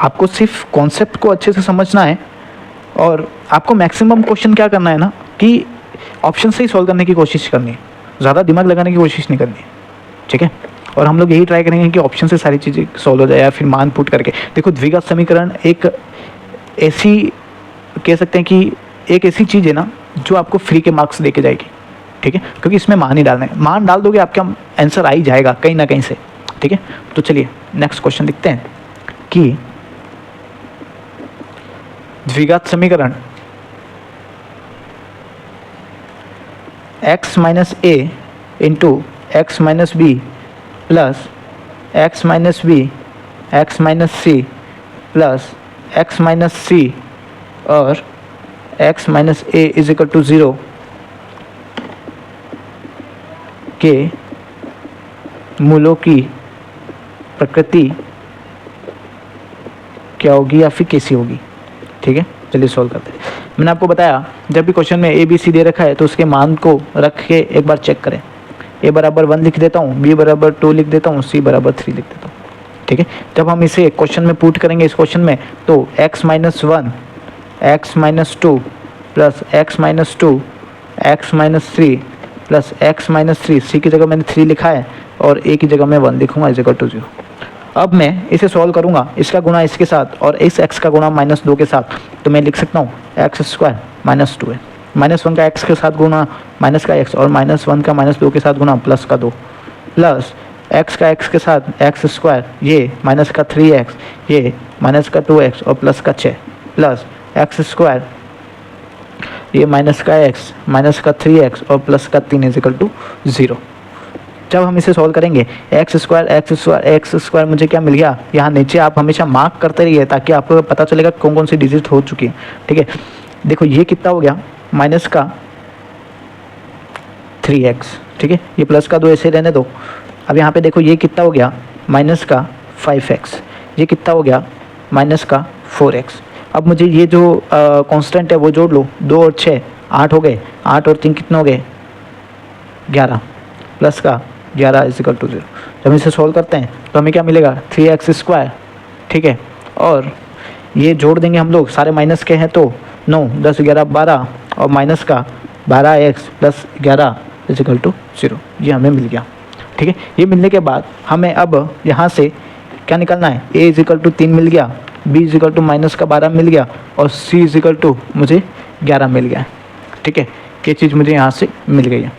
आपको सिर्फ कॉन्सेप्ट को अच्छे से समझना है और आपको मैक्सिमम क्वेश्चन क्या करना है ना कि ऑप्शन से ही सॉल्व करने की कोशिश करनी है, ज़्यादा दिमाग लगाने की कोशिश नहीं करनी है। ठीक है, और हम लोग यही ट्राई करेंगे कि ऑप्शन से सारी चीज़ें सॉल्व हो जाए या फिर मान पुट करके। देखो द्विघात समीकरण एक ऐसी कह सकते हैं कि एक ऐसी चीज़ है ना जो आपको फ्री के मार्क्स दे के जाएगी, ठीक है, क्योंकि इसमें मान ही डालना है, मान डाल दोगे आपका आंसर आ ही जाएगा कहीं ना कहीं से, ठीक है। तो चलिए नेक्स्ट क्वेश्चन देखते हैं कि द्विघात समीकरण x minus a into x minus b plus x minus b x minus c plus x minus c और x minus a is equal to 0 के मूलों की प्रकृति क्या होगी या फिर कैसी होगी, ठीक है। चलिए सॉल्व करते हैं। मैंने आपको बताया जब भी क्वेश्चन में ए बी सी दे रखा है तो उसके मान को रख के एक बार चेक करें। ए बराबर 1 लिख देता हूँ, बी बराबर 2 लिख देता हूँ, सी बराबर 3 लिख देता हूँ, ठीक है। जब हम इसे क्वेश्चन में पुट करेंगे इस क्वेश्चन में तो x minus 1 x minus 2 plus x minus 2 x minus 3 plus x minus 3, सी की जगह मैंने 3 लिखा है और ए की जगह मैं 1 लिखूंगा इज इक्वल टू 0। अब मैं इसे सॉल्व करूंगा, इसका गुणा इसके साथ और इस x का गुणा माइनस 2 के साथ, तो मैं लिख सकता हूँ एक्स स्क्वायर माइनस 2 है, माइनस 1 का x के साथ गुणा माइनस का x और माइनस 1 का माइनस 2 के साथ गुणा प्लस का 2 प्लस x का x के साथ एक्स स्क्वायर, ये माइनस का 3x, ये माइनस का 2x और प्लस का 6 प्लस एक्स स्क्वायर, ये माइनस का x माइनस का 3x और प्लस का 3 इज इक्वल टू 0। जब हम इसे सॉल्व करेंगे एक्स स्क्वायर मुझे क्या मिल गया, यहाँ नीचे आप हमेशा मार्क करते रहिए ताकि आपको पता चलेगा कौन कौन सी डिजिट हो चुकी है, ठीक है। देखो ये कितना हो गया, माइनस का 3x, ठीक है, ये प्लस का 2 ऐसे रहने दो। अब यहाँ पे देखो ये कितना हो गया, माइनस का 5x, ये कितना हो गया, माइनस का 4x। अब मुझे ये जो कांस्टेंट है वो जोड़ लो, 2 और 6 8 हो गए, 8 और 3 कितने हो गए 11, प्लस का 11 इज इक्वल टू 0। जब इसे सॉल्व करते हैं तो हमें क्या मिलेगा 3x स्क्वायर, ठीक है, और ये जोड़ देंगे हम लोग, सारे माइनस के हैं तो 9 10 11 12 और माइनस का 12x plus 11 is equal to 0, ये हमें मिल गया, ठीक है। ये मिलने के बाद हमें अब यहाँ से क्या निकालना है, a इज इक्वल टू 3 मिल गया, b is equal to minus का 12 मिल गया और c इज इक्वल टू मुझे 11 मिल गया, ठीक है। ये चीज़ मुझे यहाँ से मिल गई है।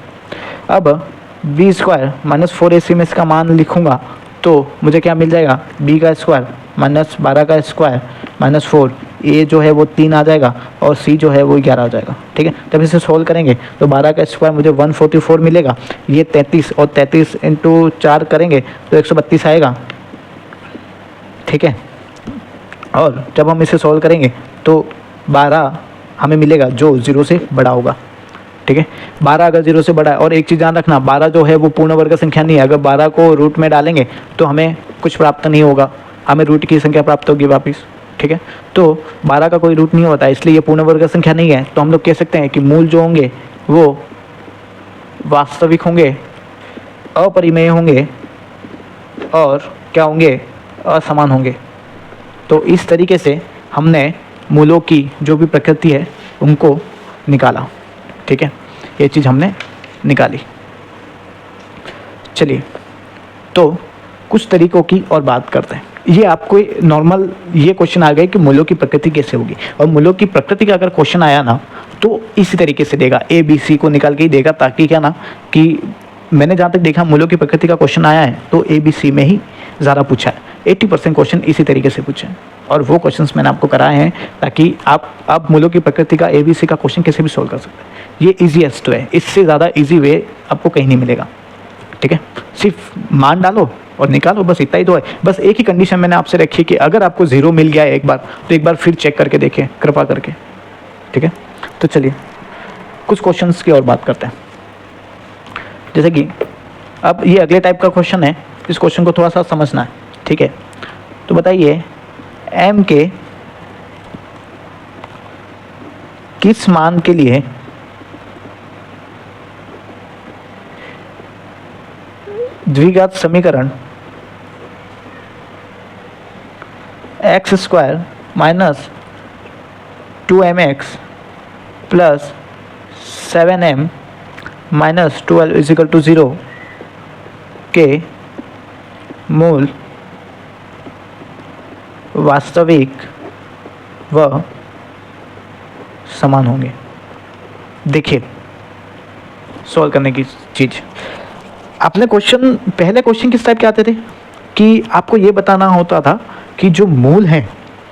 अब बी स्क्वायर माइनस 4ac में इसका मान लिखूँगा तो मुझे क्या मिल जाएगा, b का स्क्वायर माइनस 12 का स्क्वायर माइनस 4, a जो है वो 3 आ जाएगा और c जो है वो 11 आ जाएगा, ठीक है। जब इसे सोल्व करेंगे तो 12 का स्क्वायर मुझे 144 मिलेगा, ये 33 और 33 इंटू 4 करेंगे तो 132 आएगा, ठीक है। और जब हम इसे सोल्व करेंगे तो 12 हमें मिलेगा जो 0 से बड़ा होगा, ठीक है। 12 अगर 0 से बड़ा है, और एक चीज़ ध्यान रखना 12 जो है वो पूर्ण वर्ग संख्या नहीं है, अगर 12 को रूट में डालेंगे तो हमें कुछ प्राप्त नहीं होगा, हमें रूट की संख्या प्राप्त होगी वापस, ठीक है। तो 12 का कोई रूट नहीं होता, इसलिए ये पूर्ण वर्ग संख्या नहीं है। तो हम लोग कह सकते हैं कि मूल जो होंगे वो वास्तविक होंगे, अपरिमेय होंगे और क्या होंगे, असमान होंगे। तो इस तरीके से हमने मूलों की जो भी प्रकृति है उनको निकाला, ठीक है। ये चीज़ हमने निकाली। चलिए तो कुछ तरीकों की और बात करते हैं। ये आपको नॉर्मल ये क्वेश्चन आ गए कि मूलों की प्रकृति कैसे होगी, और मूलों की प्रकृति का अगर क्वेश्चन आया ना तो इसी तरीके से देगा, ए बी सी को निकाल के ही देगा, ताकि क्या ना कि मैंने जहाँ तक देखा मूलों की प्रकृति का क्वेश्चन आया है तो ए बी सी में ही ज़्यादा पूछा है, 80% क्वेश्चन इसी तरीके से पूछे हैं, और वो क्वेश्चंस मैंने आपको कराए हैं ताकि आप मूलों की प्रकृति का ए बी सी का क्वेश्चन कैसे भी सोल्व कर सकते हैं। ये ईजीएस्ट है, इससे ज़्यादा ईजी वे आपको कहीं नहीं मिलेगा, ठीक है। सिर्फ मान डालो और निकालो, बस इतना ही तो है। बस एक ही कंडीशन मैंने आपसे रखी कि अगर आपको 0 मिल गया है एक बार तो एक बार फिर चेक करके देखें कृपा करके, ठीक है। तो चलिए कुछ क्वेश्चंस की और बात करते हैं। जैसे कि अब ये अगले टाइप का क्वेश्चन है, इस क्वेश्चन को थोड़ा सा समझना है, ठीक है। तो बताइए m के किस मान के लिए द्विघात समीकरण x square minus 2mx plus 7m minus 12 is equal to 0 के मूल वास्तविक व समान होंगे। देखिए सॉल्व करने की चीज़, आपने क्वेश्चन, पहले क्वेश्चन किस टाइप के आते थे कि आपको ये बताना होता था कि जो मूल हैं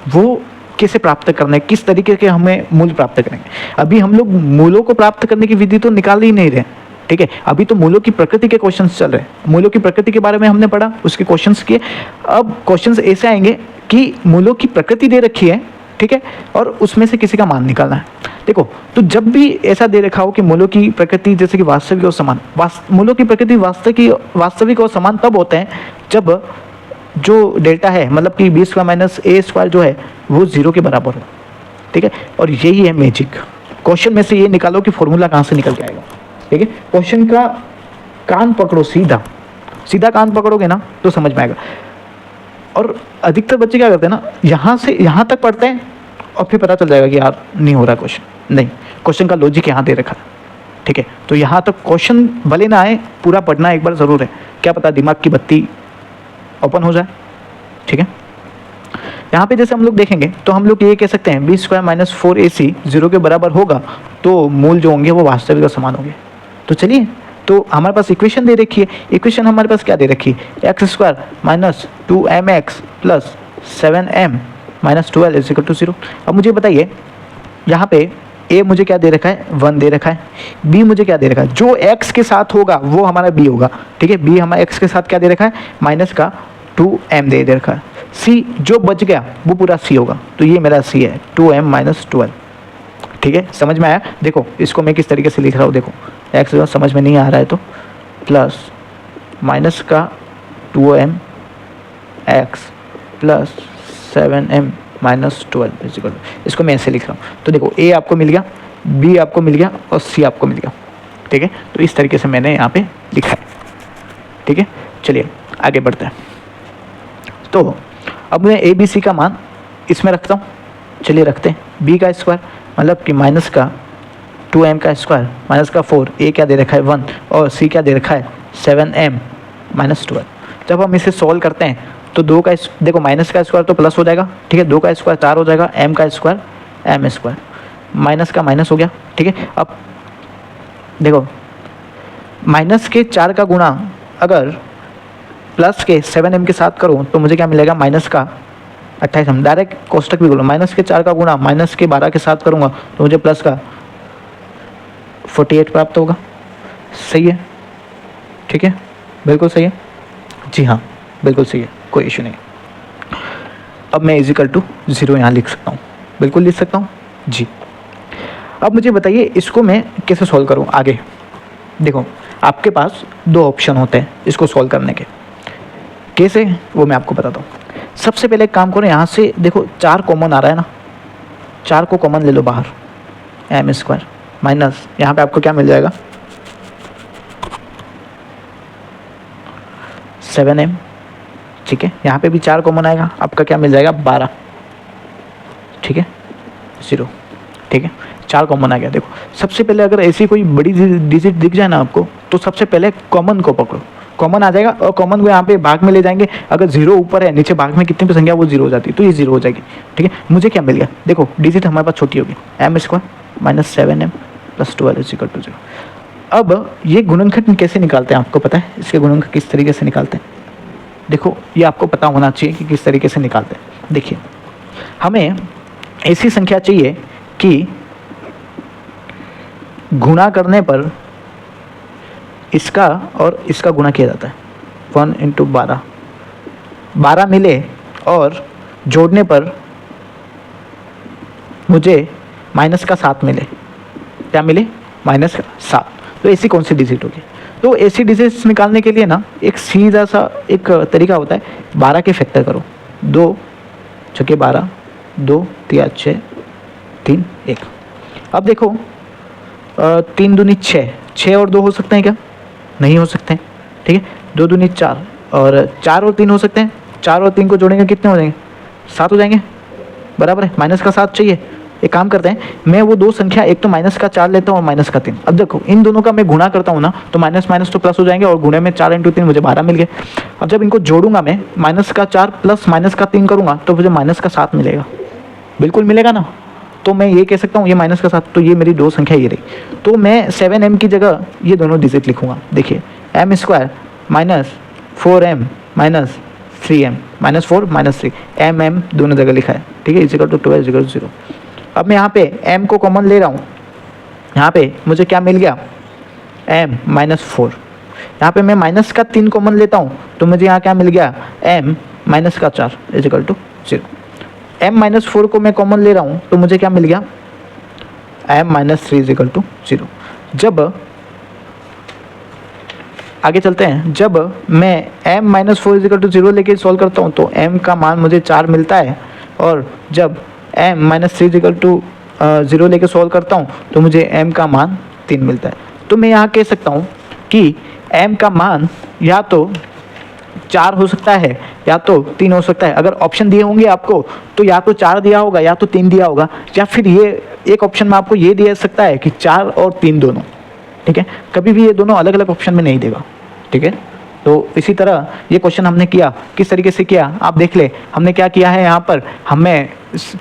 वो कैसे प्राप्त करना है, किस तरीके के हमें मूल प्राप्त करेंगे। अभी हम लोग मूलों को प्राप्त करने की विधि तो निकाल ही नहीं रहे, ठीक है। अभी तो मूलों की प्रकृति के क्वेश्चंस चल रहे हैं, मूलों की प्रकृति के बारे में हमने पढ़ा, उसके क्वेश्चंस किए। अब क्वेश्चंस ऐसे आएंगे कि मूलों की प्रकृति दे रखी है, ठीक है, और उसमें से किसी का मान निकालना है। देखो, तो जब भी ऐसा दे रखा हो कि मूलों की प्रकृति जैसे कि वास्तविक और समान, मूलों की प्रकृति वास्तविक और समान तब होते हैं जब जो डेल्टा है, मतलब कि B square minus a square जो है वो 0 के बराबर हो, ठीक है। और यही है मैजिक। क्वेश्चन में से ये निकालो कि फॉर्मूला कहाँ से निकल के आएगा, ठीक है। क्वेश्चन का कान पकड़ो, सीधा सीधा कान पकड़ोगे ना तो समझ में आएगा। और अधिकतर बच्चे क्या करते हैं ना, यहाँ से यहाँ तक पढ़ते हैं और फिर पता चल जाएगा कि यार नहीं हो रहा क्वेश्चन। नहीं, क्वेश्चन का लॉजिक यहाँ दे रखा है, ठीक है। तो यहाँ तक क्वेश्चन भले ना आए, पूरा पढ़ना एक बार ज़रूर है, क्या पता दिमाग की बत्ती ओपन हो जाए, ठीक है। यहाँ पे जैसे हम लोग देखेंगे तो हम लोग ये कह सकते हैं बी स्क्वायर माइनस 4ac 0 के बराबर होगा, तो मूल जो होंगे वो वास्तविक और समान होंगे। तो चलिए, तो हमारे पास इक्वेशन दे रखी है, इक्वेशन हमारे पास क्या दे रखी है, x square minus 2mx plus 7m minus 12 is equal to 0। अब मुझे बताइए यहाँ पे a मुझे क्या दे रखा है, 1 दे रखा है, b मुझे क्या दे रखा है, जो x के साथ होगा वो हमारा b होगा, ठीक है। b हमारा x के साथ क्या दे रखा है, माइनस का 2m दे रखा है। c जो बच गया वो पूरा c होगा, तो ये मेरा c है 2m माइनस 12, ठीक है। समझ में आया? देखो इसको मैं किस तरीके से लिख रहा हूँ, देखो x समझ में नहीं आ रहा है तो प्लस माइनस का 2m x plus 7m minus 12 equal, इसको मैं ऐसे लिख रहा हूँ। तो देखो a आपको मिल गया, b आपको मिल गया और c आपको मिल गया, ठीक है। तो इस तरीके से मैंने यहाँ पे लिखा है, ठीक है। चलिए आगे बढ़ते हैं। तो अब मैं a b c का मान इसमें रखता हूँ, चलिए रखते हैं। b का स्क्वायर मतलब कि माइनस का 2m का स्क्वायर माइनस का 4, a क्या दे रखा है 1 और c क्या दे रखा है 7m माइनस 12। जब हम इसे सॉल्व करते हैं तो 2 का देखो माइनस का स्क्वायर तो प्लस हो जाएगा, ठीक है, 2 का स्क्वायर 4 हो जाएगा, m का स्क्वायर m स्क्वायर, माइनस का माइनस हो गया, ठीक है। अब देखो माइनस के 4 का गुणा अगर प्लस के 7m के साथ करूँ तो मुझे क्या मिलेगा, माइनस का 28, हम डायरेक्ट कोष्टक भी बोलो, माइनस के 4 का गुणा माइनस के 12 के साथ करूँगा तो मुझे प्लस का 48 प्राप्त होगा। सही है, ठीक है, बिल्कुल सही है, जी हाँ बिल्कुल सही है, कोई इशू नहीं। अब मैं इजिकल टू 0 यहाँ लिख सकता हूँ, बिल्कुल लिख सकता हूँ जी। अब मुझे बताइए इसको मैं कैसे सॉल्व करूँ आगे। देखो आपके पास 2 ऑप्शन होते हैं इसको सॉल्व करने के, कैसे वो मैं आपको बताता हूँ। सबसे पहले एक काम करो, यहाँ से देखो 4 कॉमन आ रहा है ना, 4 को कॉमन ले लो बाहर, m स्क्वायर माइनस यहाँ पे आपको क्या मिल जाएगा 7m, ठीक है। यहाँ पे भी 4 कॉमन आएगा, आपका क्या मिल जाएगा 12, ठीक है, 0, ठीक है, 4 कॉमन आ गया। देखो सबसे पहले अगर ऐसी कोई बड़ी डिजिट दिख जाए ना आपको तो सबसे पहले कॉमन को पकड़ो, कॉमन आ जाएगा और कॉमन को यहाँ पे भाग में ले जाएंगे। अगर 0 ऊपर है, नीचे भाग में कितनी भी संख्या वो 0 हो जाती है, तो ये 0 हो जाएगी, ठीक है। मुझे क्या मिल गया, देखो डिजिट हमारे पास छोटी होगी, m square minus 7m plus 12 is equal to 0। अब ये गुणनखंड कैसे निकालते हैं आपको पता है, इसके गुणनखंड किस तरीके से निकालते हैं, देखो ये आपको पता होना चाहिए कि किस तरीके से निकालते हैं। देखिए हमें ऐसी संख्या चाहिए कि गुणा करने पर इसका और इसका गुणा किया जाता है, 1 इंटू 12 मिले और जोड़ने पर मुझे माइनस का 7 मिले, क्या मिले माइनस का 7। तो ऐसी कौन सी डिजिट होगी, तो ऐसी डिजिट्स निकालने के लिए ना एक सीधा सा एक तरीका होता है, 12 के फैक्टर करो, 2 छके 12, 2 3 6 3 1। अब देखो 3 दूनी 6, 6 और 2 हो सकते हैं क्या, नहीं हो सकते हैं, ठीक है। 2 दूनी 4 और 4 और 3 हो सकते हैं, 4 और 3 को जोड़ेंगे कितने हो जाएंगे 7 हो जाएंगे, बराबर है। माइनस का 7 चाहिए, एक काम करते हैं, मैं वो 2 संख्या एक तो माइनस का 4 लेता हूँ और माइनस का 3। अब देखो इन दोनों का मैं गुणा करता हूँ ना तो माइनस माइनस तो प्लस हो जाएंगे और गुणे में 4 इंटू 3 मुझे 12 मिल गए। अब जब इनको जोड़ूंगा मैं माइनस का 4 प्लस माइनस का 3 करूँगा तो मुझे माइनस का 7 मिलेगा, बिल्कुल मिलेगा ना, तो मैं ये कह सकता हूँ ये माइनस का 7, तो ये मेरी दो संख्या ये रही। तो मैं 7m की जगह ये दोनों डिजिट लिखूंगा। देखिए m square minus 4m minus 3m, -4 -3 m दोनों जगह लिखा है, ठीक है, इजिकल टू 12 इजिकल टू 0। अब मैं यहाँ पे m को कॉमन ले रहा हूँ, यहाँ पे मुझे क्या मिल गया m -4। यहाँ पे मैं माइनस का 3 कॉमन लेता हूँ तो मुझे यहाँ क्या मिल गया m - 4 इजिकल टू 0। m -4 को मैं कॉमन ले रहा हूँ तो मुझे क्या मिल गया m -3 इजिकल टू 0। जब आगे चलते हैं, जब मैं m -4 इजिकल टू 0 लेके सॉल्व करता हूँ तो m का मान मुझे 4 मिलता है, और जब m -3 इजिकल टू 0 लेके सॉल्व करता हूँ तो मुझे m का मान 3 मिलता है। तो मैं यहाँ कह सकता हूँ कि m का मान या तो 4 हो सकता है या तो 3 हो सकता है। अगर ऑप्शन दिए होंगे आपको तो या तो 4 दिया होगा या तो 3 दिया होगा, या फिर ये एक ऑप्शन में आपको ये दिया सकता है कि 4 और 3 दोनों, ठीक है। कभी भी ये दोनों अलग अलग ऑप्शन में नहीं देगा, ठीक है। तो इसी तरह ये क्वेश्चन हमने किया, किस तरीके से किया आप देख ले। हमने क्या किया है, यहाँ पर हमें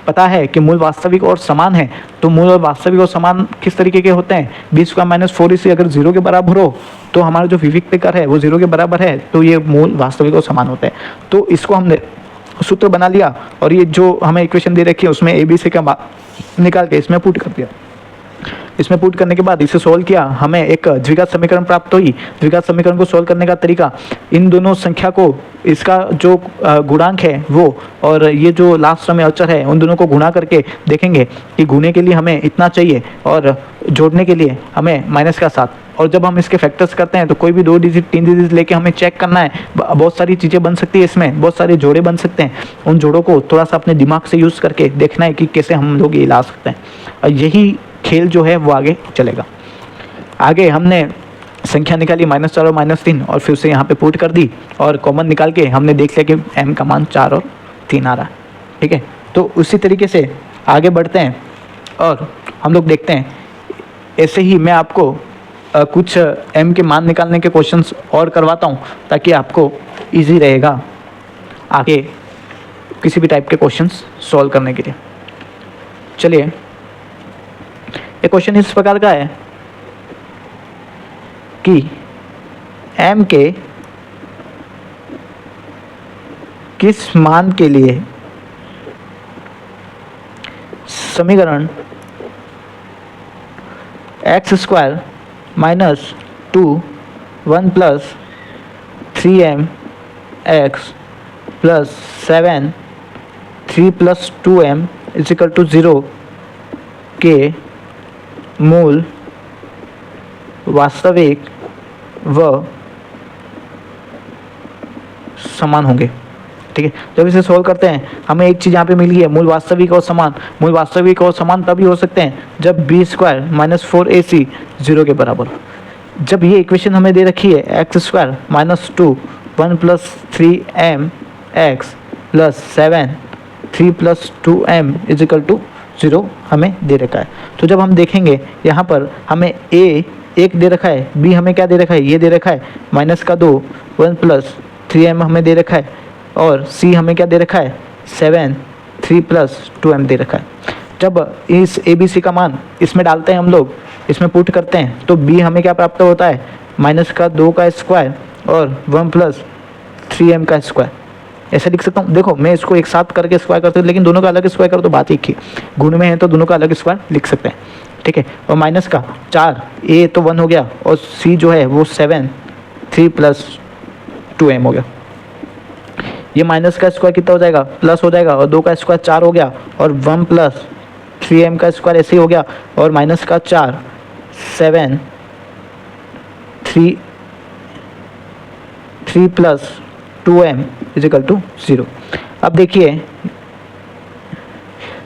पता है कि मूल वास्तविक और समान है, तो मूल और वास्तविक और समान किस तरीके के होते हैं, b² - 4ac अगर 0 के बराबर हो तो हमारा जो विविक्त है वो 0 के बराबर है, तो ये मूल वास्तविक और समान होते हैं। तो इसको हमने सूत्र बना लिया, और ये जो हमें इक्वेशन दे रखी है उसमें ABC का निकाल के इसमें पुट कर दिया। इसमें पुट करने के बाद इसे सोल्व किया, हमें एक द्विघात समीकरण प्राप्त हुई। द्विघात समीकरण को सोल्व करने का तरीका, इन दोनों संख्या को, इसका जो गुणांक है वो और ये जो लास्ट में अचर है उन दोनों को गुणा करके देखेंगे कि गुणे के लिए हमें इतना चाहिए और जोड़ने के लिए हमें -7। और जब हम इसके फैक्टर्स करते हैं तो कोई भी 2 डिजिट 3 डिजिट लेके हमें चेक करना है। बहुत सारी चीज़ें बन सकती है इसमें, बहुत सारे जोड़े बन सकते हैं। उन जोड़ों को थोड़ा सा अपने दिमाग से यूज़ करके देखना है कि कैसे हम लोग ये ला सकते हैं, और यही खेल जो है वो आगे चलेगा। आगे हमने संख्या निकाली -4 और -3, और फिर उसे यहाँ पे पुट कर दी और कॉमन निकाल के हमने देख लिया कि m का मान 4 और 3 आ रहा है, ठीक है। तो उसी तरीके से आगे बढ़ते हैं और हम लोग देखते हैं। ऐसे ही मैं आपको कुछ m के मान निकालने के क्वेश्चंस और करवाता हूँ ताकि आपको ईजी रहेगा आगे किसी भी टाइप के क्वेश्चंस सॉल्व करने के लिए। चलिए, एक क्वेश्चन इस प्रकार का है कि m के किस मान के लिए समीकरण x² - 2 1 + 3m x + 7 3 + 2m = 0 के मूल वास्तविक व समान होंगे, ठीक है। जब इसे सोल्व करते हैं हमें एक चीज़ यहाँ पे मिल गई है, मूल वास्तविक और समान। मूल वास्तविक और समान तभी हो सकते हैं जब b² - 4ac 0 के बराबर। जब ये इक्वेशन हमें दे रखी है x² - 2 1 + 3m x + 7 3 + 2m = 0 हमें दे रखा है। तो जब हम देखेंगे यहाँ पर हमें a 1 दे रखा है, b हमें क्या दे रखा है, ये दे रखा है -2 1 + 3m हमें दे रखा है, और c हमें क्या दे रखा है 7 3 + 2m दे रखा है। जब इस ABC का मान इसमें डालते हैं हम लोग, इसमें पुट करते हैं, तो b हमें क्या प्राप्त होता है -2 का स्क्वायर और 1 + 3m का स्क्वायर। ऐसे लिख सकता हूँ। देखो मैं इसको एक साथ करके स्क्वायर करता हूँ, लेकिन दोनों का अलग स्क्वायर करो तो बात एक ही। गुण में है तो दोनों का अलग स्क्वायर लिख सकते हैं, ठीक है। और माइनस का 4, a तो 1 हो गया, और c जो है वो 7 3 + 2m हो गया। ये माइनस का स्क्वायर कितना हो जाएगा, प्लस हो जाएगा, और 2 का स्क्वायर 4 हो गया, और 1 + 3m का स्क्वायर ऐसे ही हो गया, और माइनस का 4 7 3 + 2m = 0। अब देखिए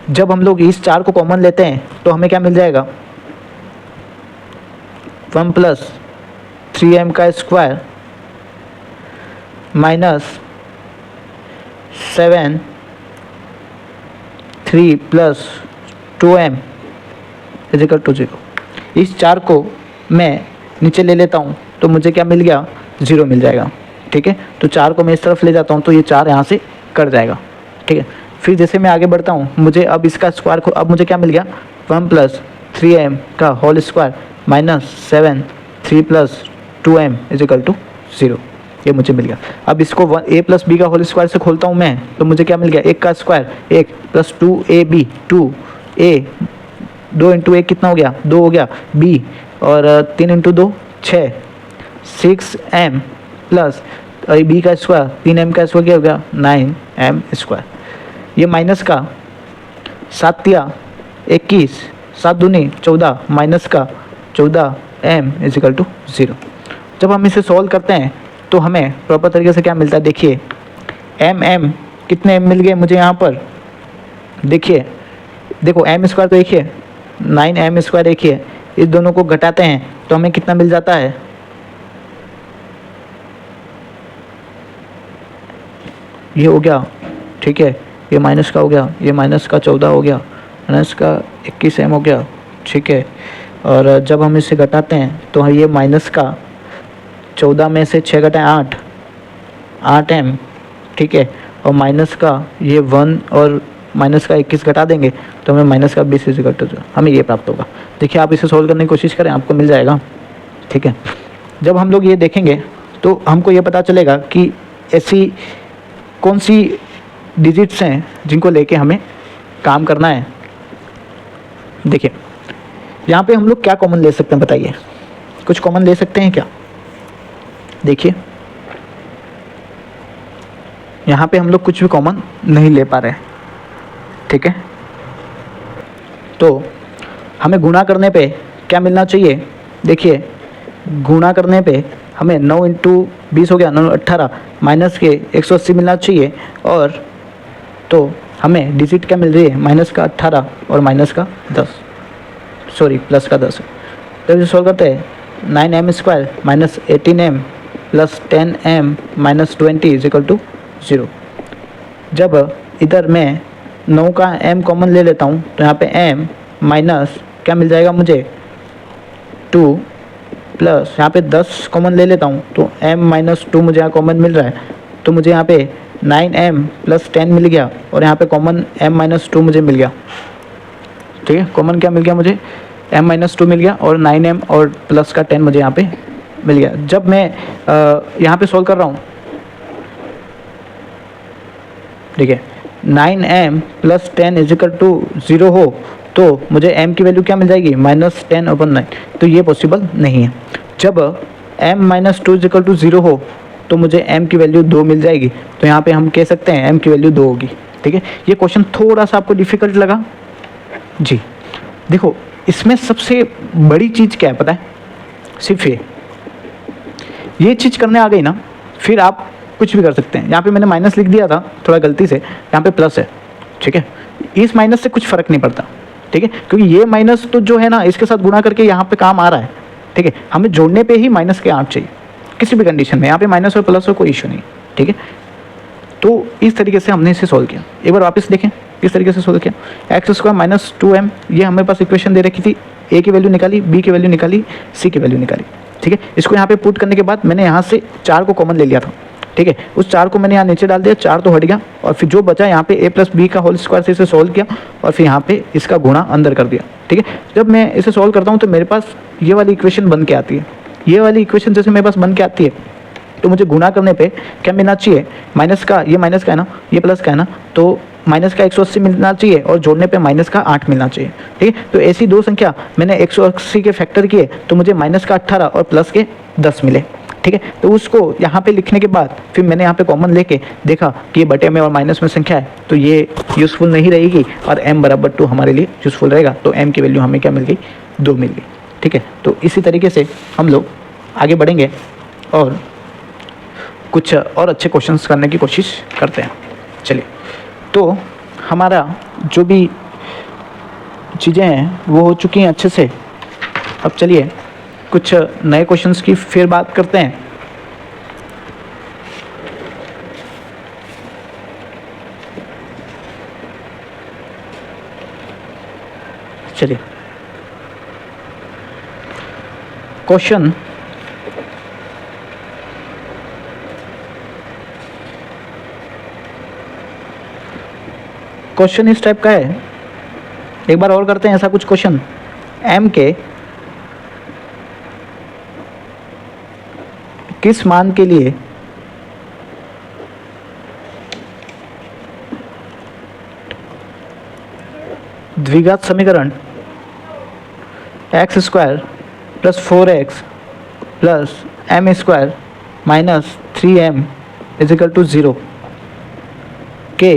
जब हम लोग इस 4 को कॉमन लेते हैं तो हमें क्या मिल जाएगा 1 + 3m का स्क्वायर -7 3 + 2m = 0। इस 4 को मैं नीचे ले लेता हूँ तो मुझे क्या मिल गया 0 मिल जाएगा, ठीक है। तो 4 को मैं इस तरफ ले जाता हूँ तो ये 4 यहाँ से कट जाएगा, ठीक है। फिर जैसे मैं आगे बढ़ता हूँ, मुझे अब इसका स्क्वायर को, अब मुझे क्या मिल गया, 1 प्लस 3m का whole square minus 7 3 plus 2m is equal to 0, ये मुझे मिल गया। अब इसको a प्लस बी का होल स्क्वायर से खोलता हूँ मैं, तो मुझे क्या मिल गया, 1 का square 1 plus 2ab 2a 2 into 1 कितना हो गया, 2 हो गया, b और 3 इंटू 2 6 6m प्लस b का स्क्वायर 3m का स्क्वायर क्या हो गया, 9m स्क्वायर। ये माइनस का 7 तिया 21 7 दूनी 14 माइनस का 14m इज इक्वल टू 0। जब हम इसे सॉल्व करते हैं तो हमें प्रॉपर तरीके से क्या मिलता है, देखिए m कितने m मिल गए मुझे यहाँ पर, देखिए देखो m स्क्वायर तो एक ही है, 9m स्क्वायर एक ही है, इस दोनों को घटाते हैं तो हमें कितना मिल जाता है, ये हो गया, ठीक है, ये माइनस का हो गया, ये माइनस का 14 हो गया, माइनस का 21m हो गया, ठीक है। और जब हम इसे घटाते हैं तो ये माइनस का 14 में से 6 घटाएं 8m, ठीक है, और माइनस का ये 1 और माइनस का 21 घटा देंगे तो हमें माइनस का 20 इज इक्वल टू 0, हमें ये प्राप्त होगा। देखिए आप इसे सोल्व करने की कोशिश करें, आपको मिल जाएगा, ठीक है। जब हम लोग ये देखेंगे तो हमको ये पता चलेगा कि ऐसी कौन सी डिजिट्स हैं जिनको लेके हमें काम करना है। देखिए यहाँ पे हम लोग क्या कॉमन ले सकते हैं, बताइए, कुछ कॉमन ले सकते हैं क्या? देखिए यहाँ पे हम लोग कुछ भी कॉमन नहीं ले पा रहे, ठीक है। तो हमें गुणा करने पे क्या मिलना चाहिए, देखिए गुणा करने पे हमें 9 इंटू 20 हो गया, 9 18 माइनस के 180 मिलना चाहिए, और तो हमें डिजिट क्या मिल रही है, माइनस का 18 और माइनस का 10, सॉरी प्लस का 10। तो इसे सॉल्व करते हैं, 9m square minus 18m plus 10m minus 20 is equal to 0। जब इधर मैं 9 का m कॉमन ले लेता हूँ तो यहाँ पे m माइनस क्या मिल जाएगा मुझे 2 प्लस यहाँ पे 10 कॉमन ले लेता हूँ तो m माइनस 2 मुझे यहाँ कॉमन मिल रहा है, तो मुझे यहाँ पे 9m प्लस 10 मिल गया, और यहाँ पे कॉमन m माइनस 2 मुझे मिल गया, ठीक है। कॉमन क्या मिल गया मुझे, m माइनस 2 मिल गया, और 9m और प्लस का 10 मुझे यहाँ पे मिल गया। जब मैं यहाँ पे सॉल्व कर रहा हूँ, ठीक है, 9m plus 10 is equal to 0 हो तो मुझे m की वैल्यू क्या मिल जाएगी, माइनस 10/9, तो ये पॉसिबल नहीं है। जब m minus 2 is equal to 0 हो तो मुझे m की वैल्यू 2 मिल जाएगी, तो यहाँ पे हम कह सकते हैं m की वैल्यू 2 होगी, ठीक है। ये क्वेश्चन थोड़ा सा आपको डिफिकल्ट लगा जी। देखो इसमें सबसे बड़ी चीज़ क्या है पता है, सिर्फ ये चीज़ करने आ गई ना, फिर आप कुछ भी कर सकते हैं। यहाँ पे मैंने माइनस लिख दिया था थोड़ा गलती से, यहाँ पे प्लस है, ठीक है। इस माइनस से कुछ फ़र्क नहीं पड़ता, ठीक है, क्योंकि ये माइनस तो जो है ना इसके साथ गुणा करके यहाँ पे काम आ रहा है, ठीक है। हमें जोड़ने पे ही माइनस के 8 चाहिए किसी भी कंडीशन में, यहाँ पे माइनस और प्लस हो कोई इशू नहीं, ठीक है। तो इस तरीके से हमने इसे सॉल्व किया। एक बार वापस देखें किस तरीके से सॉल्व किया, एक्स स्क्वायर माइनस 2m, ये हमारे पास इक्वेशन दे रखी थी, a की वैल्यू निकाली, b की वैल्यू निकाली, c की वैल्यू निकाली, ठीक है। इसको यहाँ पे पुट करने के बाद मैंने यहाँ से 4 को कॉमन ले लिया था, ठीक है। उस 4 को मैंने यहाँ नीचे डाल दिया, 4 तो हट गया, और फिर जो बचा यहाँ पे a प्लस बी का होल स्क्वायर से इसे सॉल्व किया, और फिर यहाँ पे इसका गुणा अंदर कर दिया, ठीक है। जब मैं इसे सॉल्व करता हूँ तो मेरे पास ये वाली इक्वेशन बन के आती है, ये वाली इक्वेशन जैसे मेरे पास बन के आती है, तो मुझे गुणा करने पे क्या मिलना चाहिए, माइनस का, ये माइनस का है ना, ये प्लस का है ना, तो माइनस का 180 मिलना चाहिए, और जोड़ने पे माइनस का 8 मिलना चाहिए, ठीक है। तो ऐसी दो संख्या मैंने 180 के फैक्टर किए तो मुझे माइनस का 18 और प्लस के 10 मिले, ठीक है। तो उसको यहाँ पे लिखने के बाद फिर मैंने यहाँ पे कॉमन लेके देखा कि ये बटे में और माइनस में संख्या है, तो ये यूज़फुल नहीं रहेगी, और m बराबर 2 हमारे लिए यूज़फुल रहेगा, तो m की वैल्यू हमें क्या मिल गई, 2 मिल गई, ठीक है। तो इसी तरीके से हम लोग आगे बढ़ेंगे और कुछ और अच्छे क्वेश्चंस करने की कोशिश करते हैं। चलिए, तो हमारा जो भी चीज़ें हैं वो हो चुकी हैं अच्छे से। अब चलिए कुछ नए क्वेश्चंस की फिर बात करते हैं। चलिए, क्वेश्चन क्वेश्चन इस टाइप का है, एक बार और करते हैं ऐसा कुछ क्वेश्चन। m के किस मान के लिए द्विघात समीकरण x square plus 4x plus m square minus 3m is equal to 0 के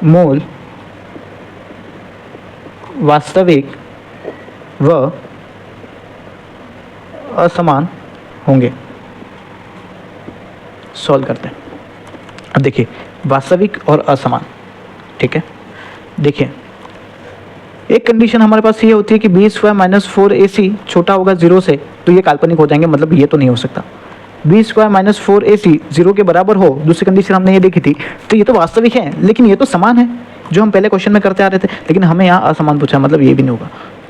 मूल वास्तविक व असमान होंगे। सॉल्व करते हैं। अब देखिए वास्तविक और असमान, ठीक है। देखिए एक कंडीशन हमारे पास ये होती है कि बी स्क्वायर माइनस 4ac छोटा होगा 0 से, तो ये काल्पनिक हो जाएंगे, मतलब ये तो नहीं हो सकता। बी स्क्वायर माइनस 4ac 0 के बराबर हो, दूसरी कंडीशन हमने ये देखी थी, तो ये तो वास्तविक है, लेकिन ये तो समान है जो हम पहले क्वेश्चन में करते आ रहे थे, लेकिन हमें यहाँ असमान पूछा, मतलब ये भी नहीं होगा।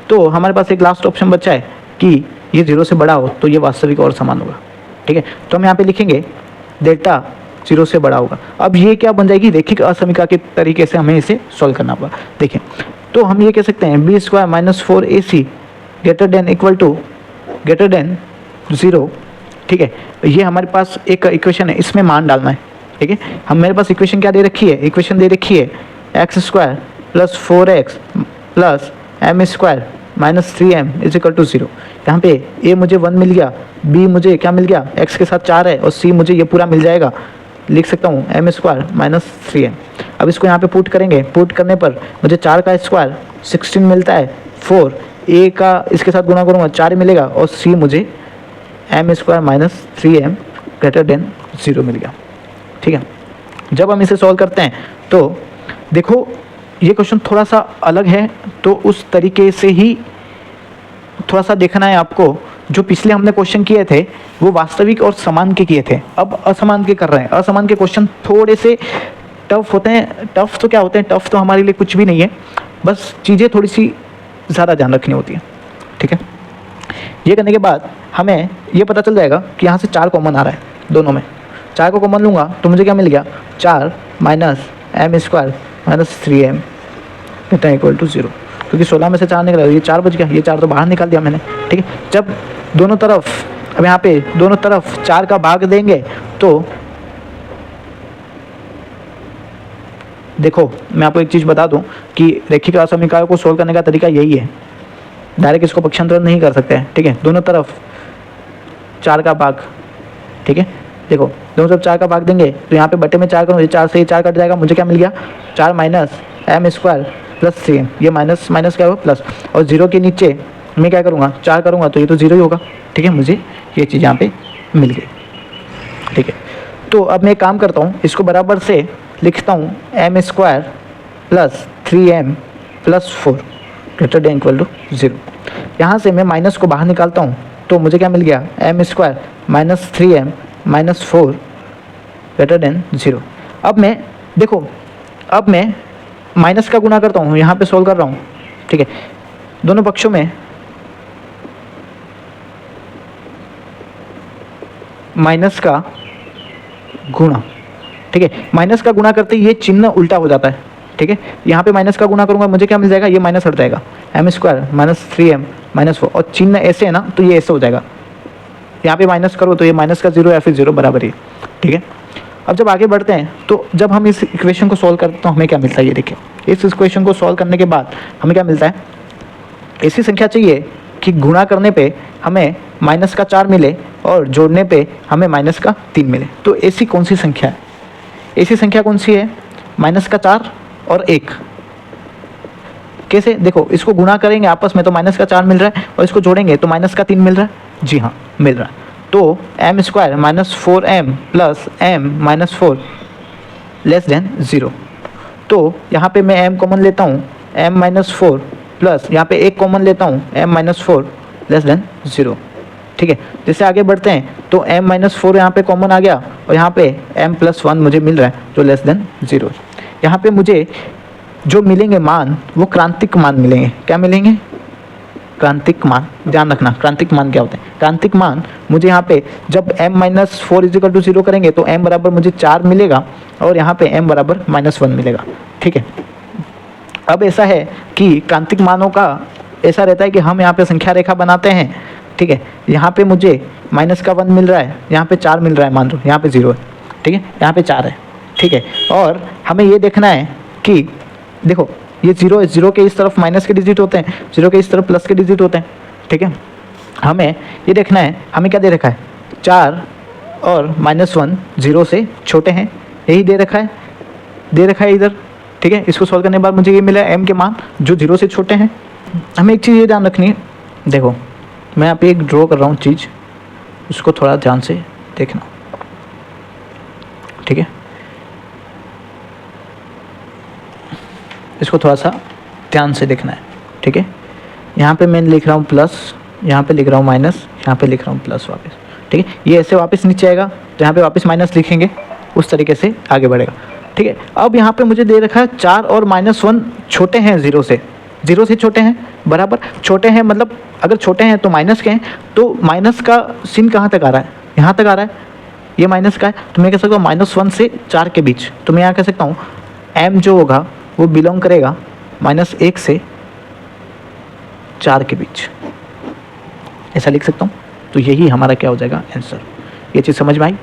तो हमारे पास एक लास्ट ऑप्शन बचा है कि ये 0 से बड़ा हो तो ये वास्तविक और समान होगा, ठीक है। तो हम यहाँ पे लिखेंगे डेल्टा 0 से बड़ा होगा। अब ये क्या बन जाएगी, रैखिक असमीका के तरीके से हमें इसे सॉल्व करना होगा। देखिए तो हम ये कह सकते हैं b square minus 4ac greater than equal to greater than 0, ठीक है। ये हमारे पास एक इक्वेशन है, इसमें मान डालना है, ठीक है। हम मेरे पास इक्वेशन क्या दे रखी है, इक्वेशन दे रखी है x square plus 4x plus m square minus 3m is equal to 0। यहाँ पे a मुझे 1 मिल गया, b मुझे क्या मिल गया, x के साथ 4 है, और c मुझे ये पूरा मिल जाएगा। लिख सकता हूँ m स्क्वायर माइनस 3m। अब इसको यहाँ पे पुट करेंगे, पुट करने पर मुझे 4 का स्क्वायर 16 मिलता है, 4 a का इसके साथ गुणा करूँगा 4 मिलेगा, और c मुझे m square minus 3m greater than 0 मिल गया, ठीक है। जब हम इसे सॉल्व करते हैं तो देखो ये क्वेश्चन थोड़ा सा अलग है, तो उस तरीके से ही थोड़ा सा देखना है आपको। जो पिछले हमने क्वेश्चन किए थे वो वास्तविक और समान के किए थे, अब असमान के कर रहे हैं। असमान के क्वेश्चन थोड़े से टफ होते हैं। टफ तो क्या होते हैं, टफ तो हमारे लिए कुछ भी नहीं है, बस चीज़ें थोड़ी सी ज़्यादा ध्यान रखनी होती है, ठीक है। ये करने के बाद हमें ये पता चल जाएगा कि यहाँ से 4 कॉमन आ रहा है दोनों में। 4 को कॉमन लूँगा तो मुझे क्या मिल गया, 4 minus m square minus 3m कितना इक्वल टू 0, क्योंकि 16 में से 4 निकला, ये 4 बच गया, ये 4 तो बाहर निकाल दिया मैंने, ठीक है। जब दोनों तरफ, अब यहाँ पे दोनों तरफ 4 का भाग देंगे तो देखो मैं आपको एक चीज़ बता दूं कि रैखिक असमीकरणों को सोल्व करने का तरीका यही है, डायरेक्ट इसको पक्षांतरण नहीं कर सकते हैं, ठीक है। दोनों तरफ 4 का भाग, ठीक है। देखो दोनों तरफ 4 का भाग देंगे तो यहाँ पे बटे में 4 करूँ, 4 से ये 4 कट जाएगा, मुझे क्या मिल गया, 4 minus m square plus 3m, ये माइनस माइनस क्या होगा प्लस, और 0 के नीचे मैं क्या करूँगा, 4 करूँगा तो ये तो 0 ही होगा, ठीक है। मुझे ये चीज़ यहाँ पे मिल गई, ठीक है। तो अब मैं एक काम करता हूँ, इसको बराबर से लिखता हूँ m square plus 3m plus 4 greater than equal to 0। यहाँ से मैं माइनस को बाहर निकालता हूँ तो मुझे क्या मिल गया, m square minus 3m minus 4 greater than 0। अब मैं देखो, अब मैं माइनस का गुणा करता हूँ, यहाँ पे सोल्व कर रहा हूँ, ठीक है। दोनों पक्षों में माइनस का गुणा, ठीक है। माइनस का गुणा करते ही ये चिन्ह उल्टा हो जाता है, ठीक है। यहाँ पे माइनस का गुणा करूँगा मुझे क्या मिल जाएगा, ये माइनस हट जाएगा, m square minus 3m minus 4, और चिन्ह ऐसे है ना तो ये ऐसे हो जाएगा। यहाँ पे माइनस करो तो ये माइनस का 0 या फिर 0 बराबर ही, ठीक है। अब जब आगे बढ़ते हैं तो जब हम इस इक्वेशन को सॉल्व करते हैं तो हमें क्या मिलता है, ये देखिए। इस इक्वेशन को सॉल्व करने के बाद हमें क्या मिलता है, ऐसी संख्या चाहिए कि गुणा करने पे हमें माइनस का 4 मिले और जोड़ने पे हमें माइनस का 3 मिले। तो ऐसी कौन सी संख्या है, ऐसी संख्या कौन सी है, माइनस का 4 और 1। कैसे, देखो इसको गुणा करेंगे आपस में तो माइनस का 4 मिल रहा है, और इसको जोड़ेंगे तो माइनस का 3 मिल रहा है, जी हाँ मिल रहा है। तो m square minus 4m plus m minus 4 less than 0। तो यहाँ पे मैं m कॉमन लेता हूँ, m माइनस 4 प्लस यहाँ पे 1 कॉमन लेता हूँ, m माइनस 4 लेस देन 0, ठीक है। जैसे आगे बढ़ते हैं तो m माइनस 4 यहाँ पे कॉमन आ गया, और यहाँ पे m प्लस 1 मुझे मिल रहा है जो लेस देन 0। यहाँ पे मुझे जो मिलेंगे मान वो क्रांतिक मान मिलेंगे। क्या मिलेंगे, क्रांतिक मान, ध्यान रखना क्रांतिक मान क्या होते हैं। क्रांतिक मान मुझे यहाँ पे जब m-4 = 0 करेंगे तो m बराबर मुझे 4 मिलेगा और यहाँ पे m बराबर -1 मिलेगा। ठीक है, अब ऐसा है कि क्रांतिक मानों का ऐसा रहता है कि हम यहाँ पे संख्या रेखा बनाते हैं। ठीक है, यहाँ पे मुझे -1 मिल रहा है, यहाँ पे 4 मिल रहा है, मान लो यहाँ पे 0 है। ठीक है, यहाँ पे 4 है। ठीक है, और हमें ये देखना है कि देखो ये 0 है, 0 के इस तरफ माइनस के डिजिट होते हैं, 0 के इस तरफ प्लस के डिजिट होते हैं। ठीक है, हमें ये देखना है, हमें क्या दे रखा है, 4 और -1 0 से छोटे हैं, यही दे रखा है इधर। ठीक है, इसको सॉल्व करने के बाद मुझे ये मिला m के मान जो 0 से छोटे हैं। हमें एक चीज़ ये ध्यान रखनी है, देखो मैं यहाँ पे एक ड्रॉ कर रहा हूँ चीज़, उसको थोड़ा ध्यान से देखना। ठीक है, इसको थोड़ा सा ध्यान से देखना है। ठीक है, यहाँ पे मैं लिख रहा हूँ प्लस, यहाँ पे लिख रहा हूँ माइनस, यहाँ पे लिख रहा हूँ प्लस वापस। ठीक है, ये ऐसे वापस नीचे आएगा तो यहाँ पे वापस माइनस लिखेंगे, उस तरीके से आगे बढ़ेगा। ठीक है, अब यहाँ पे मुझे दे रखा है 4 और -1 छोटे हैं 0 से छोटे हैं, बराबर छोटे हैं, मतलब अगर छोटे हैं तो माइनस के हैं, तो माइनस का चिन्ह कहाँ तक आ रहा है, यहाँ तक आ रहा है, ये माइनस का है, तो मैं कह सकता हूँ -1 से 4 के बीच। तो मैं यहाँ कह सकता हूँ m जो होगा वो बिलोंग करेगा -1 से 4 के बीच, ऐसा लिख सकता हूँ। तो यही हमारा क्या हो जाएगा आंसर। ये चीज़ समझ में आई?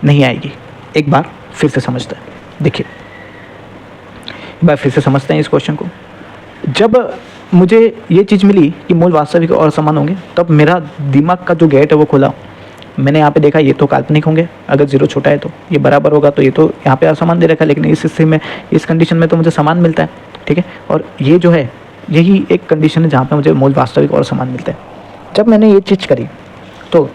नहीं आएगी, एक बार फिर से समझते हैं। देखिए एक बार फिर से समझते हैं इस क्वेश्चन को। जब मुझे ये चीज़ मिली कि मूल वास्तविक और समान होंगे, तब मेरा दिमाग का जो गेट है वो खुला। मैंने यहाँ पे देखा ये तो काल्पनिक होंगे, अगर 0 छोटा है तो ये बराबर होगा, तो ये तो यहाँ पे असमान दे रखा है, लेकिन इस हिस्से में इस कंडीशन में तो मुझे समान मिलता है। ठीक है, और ये जो है यही एक कंडीशन है जहाँ पे मुझे मूल वास्तविक और समान मिलता है। जब मैंने ये चीज़ करी तो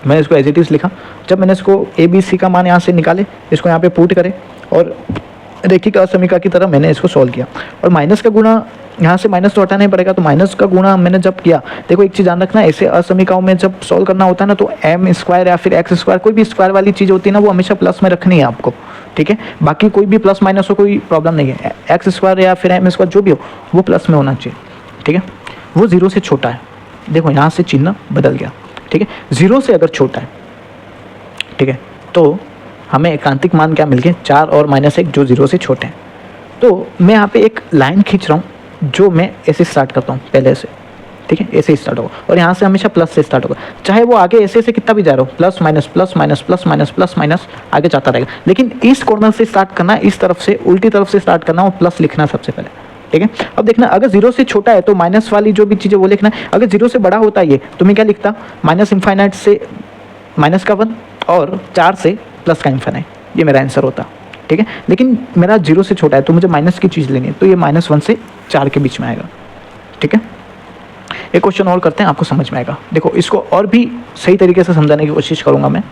मैंने इसको एज इट इज़ लिखा। जब मैंने इसको ABC का मान यहाँ से निकाले, इसको यहाँ पे पुट करे और रेखिक असमीका की तरह मैंने इसको सॉल्व किया। और माइनस का गुणा, यहाँ से माइनस तो हटाना ही पड़ेगा, तो माइनस का गुणा मैंने जब किया, देखो एक चीज़ ध्यान रखना, ऐसे असमीकाओं में जब सॉल्व करना होता है ना, तो m² या फिर x², कोई भी स्क्वायर वाली चीज़ होती है ना, वो हमेशा प्लस में रखनी है आपको। ठीक है, बाकी कोई भी प्लस माइनस हो कोई प्रॉब्लम नहीं है, x² या फिर m² जो भी हो वो प्लस में होना चाहिए। ठीक है, वो 0 से छोटा है, देखो यहाँ से चिन्ह बदल गया। ठीक है, 0 से अगर छोटा है, ठीक है, तो हमें एकांतिक मान क्या मिल गए, 4 और -1 जो 0 से छोटे हैं। तो मैं यहाँ पे एक लाइन खींच रहा हूँ जो मैं ऐसे स्टार्ट करता हूँ पहले से। ठीक है, ऐसे ही स्टार्ट होगा और यहाँ से हमेशा प्लस से स्टार्ट होगा, चाहे वो आगे ऐसे ऐसे कितना भी जा रहा हो, plus minus plus minus plus minus plus minus आगे जाता रहेगा, लेकिन इस कॉर्नर से स्टार्ट करना है, इस तरफ से उल्टी तरफ से स्टार्ट करना और प्लस लिखना सबसे पहले। ठीक है, अब देखना अगर 0 से छोटा है तो माइनस वाली जो भी चीज़ें वो लिखना है, अगर 0 से बड़ा होता है ये तो मैं क्या लिखता, -∞ से माइनस का 1 और 4 से प्लस का ∞, ये मेरा आंसर होता। ठीक है, लेकिन मेरा 0 से छोटा है तो मुझे माइनस की चीज़ लेनी है, तो ये -1 से 4 के बीच में आएगा। ठीक है, एक क्वेश्चन और करते हैं, आपको समझ में आएगा। देखो इसको और भी सही तरीके से समझाने की कोशिश करूंगा मैं,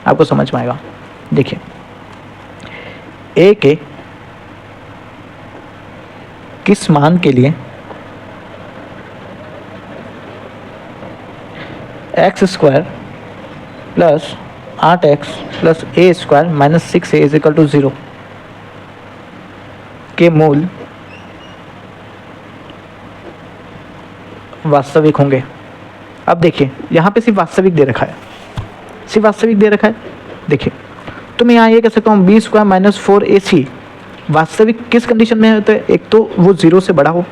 आपको समझ में आएगा। देखिए a के किस मान के लिए x² plus 8x plus a² - 6a = 0 के मूल वास्तविक होंगे। अब देखिए यहाँ पे सिर्फ वास्तविक दे रखा है, सिर्फ वास्तविक दे रखा है। देखिए तो मैं यहाँ ये कह सकता हूँ b² - 4ac वास्तविक किस कंडीशन में होता है, एक तो वो 0 से बड़ा हो